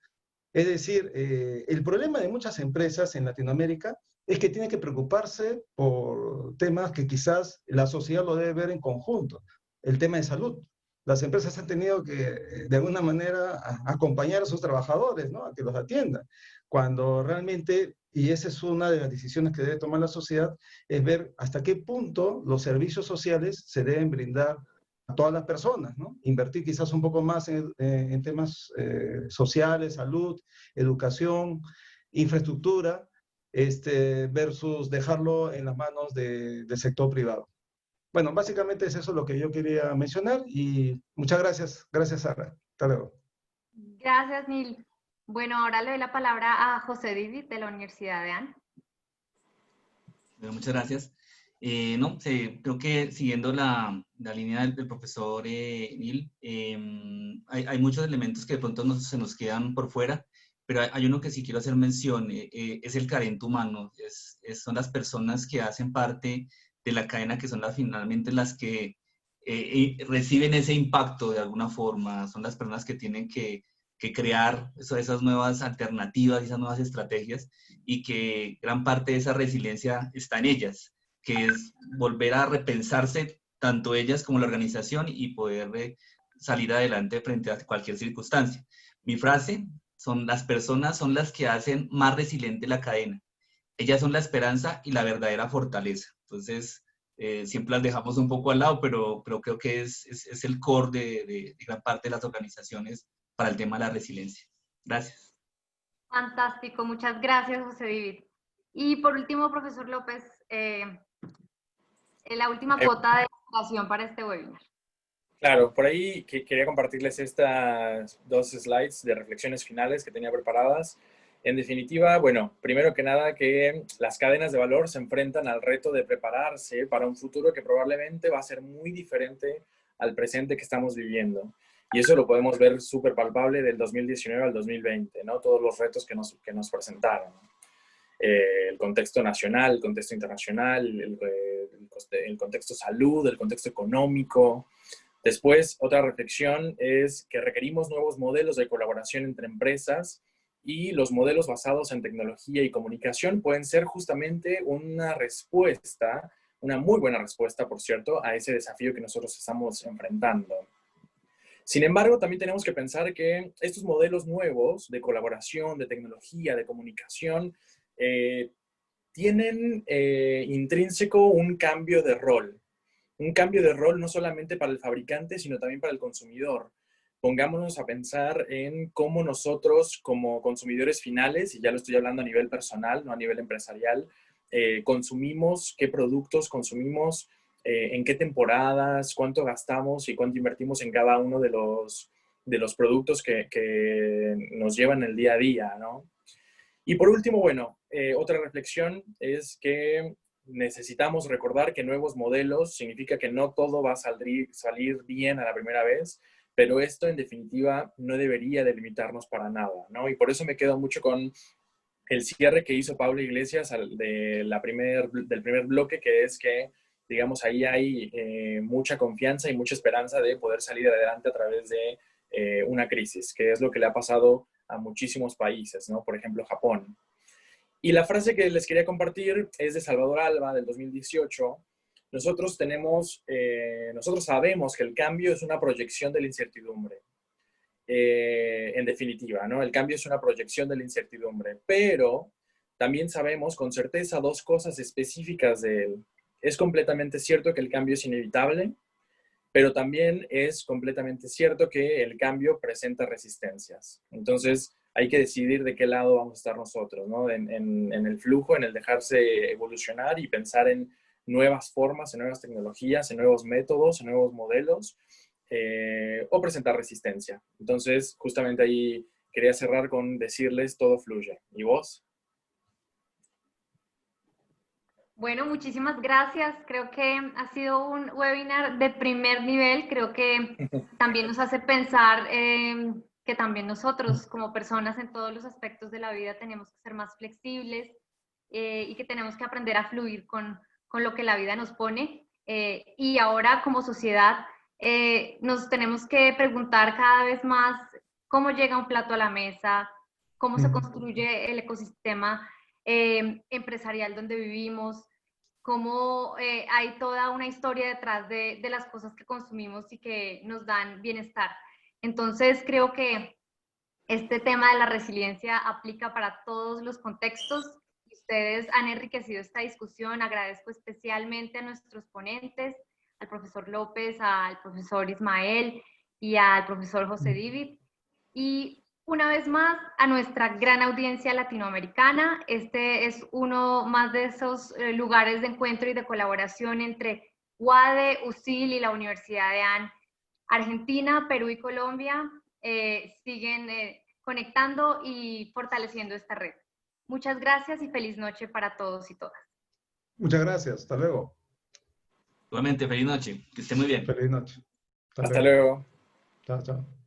Es decir, el problema de muchas empresas en Latinoamérica es que tienen que preocuparse por temas que quizás la sociedad lo debe ver en conjunto. El tema de salud. Las empresas han tenido que, de alguna manera, acompañar a sus trabajadores, ¿no? A que los atiendan. Cuando realmente, y esa es una de las decisiones que debe tomar la sociedad, es ver hasta qué punto los servicios sociales se deben brindar a todas las personas, ¿no? Invertir quizás un poco más en temas sociales, salud, educación, infraestructura, versus dejarlo en las manos del sector privado. Bueno, básicamente es eso lo que yo quería mencionar y muchas gracias. Gracias, Sara. Hasta luego. Gracias, Neil. Bueno, ahora le doy la palabra a José David de la Universidad de AN. Bueno, muchas gracias. No, creo que siguiendo la línea del profesor Neil, hay muchos elementos que de pronto se nos quedan por fuera, pero hay uno que sí quiero hacer mención, es el talento humano, son las personas que hacen parte de la cadena, que son finalmente las que reciben ese impacto de alguna forma, son las personas que tienen que crear esas nuevas alternativas, esas nuevas estrategias, y que gran parte de esa resiliencia está en ellas, que es volver a repensarse tanto ellas como la organización y poder salir adelante frente a cualquier circunstancia. Mi frase, las personas son las que hacen más resiliente la cadena. Ellas son la esperanza y la verdadera fortaleza. Entonces, siempre las dejamos un poco al lado, pero creo que es el core de gran parte de las organizaciones para el tema de la resiliencia. Gracias. Fantástico, muchas gracias, José David. Y por último, profesor López, la última cuota de educación para este webinar. Claro, por ahí quería compartirles estas 2 slides de reflexiones finales que tenía preparadas. En definitiva, bueno, primero que nada que las cadenas de valor se enfrentan al reto de prepararse para un futuro que probablemente va a ser muy diferente al presente que estamos viviendo. Y eso lo podemos ver súper palpable del 2019 al 2020, ¿no? Todos los retos que nos presentaron. El contexto nacional, el contexto internacional, el contexto salud, el contexto económico. Después, otra reflexión es que requerimos nuevos modelos de colaboración entre empresas y los modelos basados en tecnología y comunicación pueden ser justamente una respuesta, una muy buena respuesta, por cierto, a ese desafío que nosotros estamos enfrentando. Sin embargo, también tenemos que pensar que estos modelos nuevos de colaboración, de tecnología, de comunicación, tienen intrínseco un cambio de rol. Un cambio de rol no solamente para el fabricante, sino también para el consumidor. Pongámonos a pensar en cómo nosotros, como consumidores finales, y ya lo estoy hablando a nivel personal, no a nivel empresarial, consumimos, qué productos consumimos, en qué temporadas, cuánto gastamos y cuánto invertimos en cada uno de los productos que nos llevan el día a día, ¿no? Y por último, bueno, otra reflexión es que necesitamos recordar que nuevos modelos significa que no todo va a salir bien a la primera vez, pero esto en definitiva no debería delimitarnos para nada, ¿no? Y por eso me quedo mucho con el cierre que hizo Pablo Iglesias del primer bloque, que es que, digamos, ahí hay mucha confianza y mucha esperanza de poder salir adelante a través de una crisis, que es lo que le ha pasado a muchísimos países, ¿no? Por ejemplo, Japón. Y la frase que les quería compartir es de Salvador Alba, del 2018. Nosotros sabemos que el cambio es una proyección de la incertidumbre. En definitiva, ¿no? El cambio es una proyección de la incertidumbre, pero también sabemos con certeza dos cosas específicas de él. Es completamente cierto que el cambio es inevitable, pero también es completamente cierto que el cambio presenta resistencias. Entonces, hay que decidir de qué lado vamos a estar nosotros, ¿no? En el flujo, en el dejarse evolucionar y pensar en nuevas formas, en nuevas tecnologías, en nuevos métodos, en nuevos modelos, o presentar resistencia. Entonces, justamente ahí quería cerrar con decirles todo fluye. ¿Y vos? Bueno, muchísimas gracias. Creo que ha sido un webinar de primer nivel. Creo que también nos hace pensar que también nosotros como personas en todos los aspectos de la vida tenemos que ser más flexibles y que tenemos que aprender a fluir con lo que la vida nos pone. Y ahora como sociedad nos tenemos que preguntar cada vez más cómo llega un plato a la mesa, cómo se construye el ecosistema empresarial donde vivimos, cómo hay toda una historia detrás de las cosas que consumimos y que nos dan bienestar. Entonces creo que este tema de la resiliencia aplica para todos los contextos. Ustedes han enriquecido esta discusión. Agradezco especialmente a nuestros ponentes, al profesor López, al profesor Ismael y al profesor José David. Y una vez más, a nuestra gran audiencia latinoamericana. Este es uno más de esos lugares de encuentro y de colaboración entre UADE, USIL y la Universidad de AN. Argentina, Perú y Colombia siguen conectando y fortaleciendo esta red. Muchas gracias y feliz noche para todos y todas. Muchas gracias. Hasta luego. Igualmente, feliz noche. Que esté muy bien. Feliz noche. Hasta luego. Chao, chao.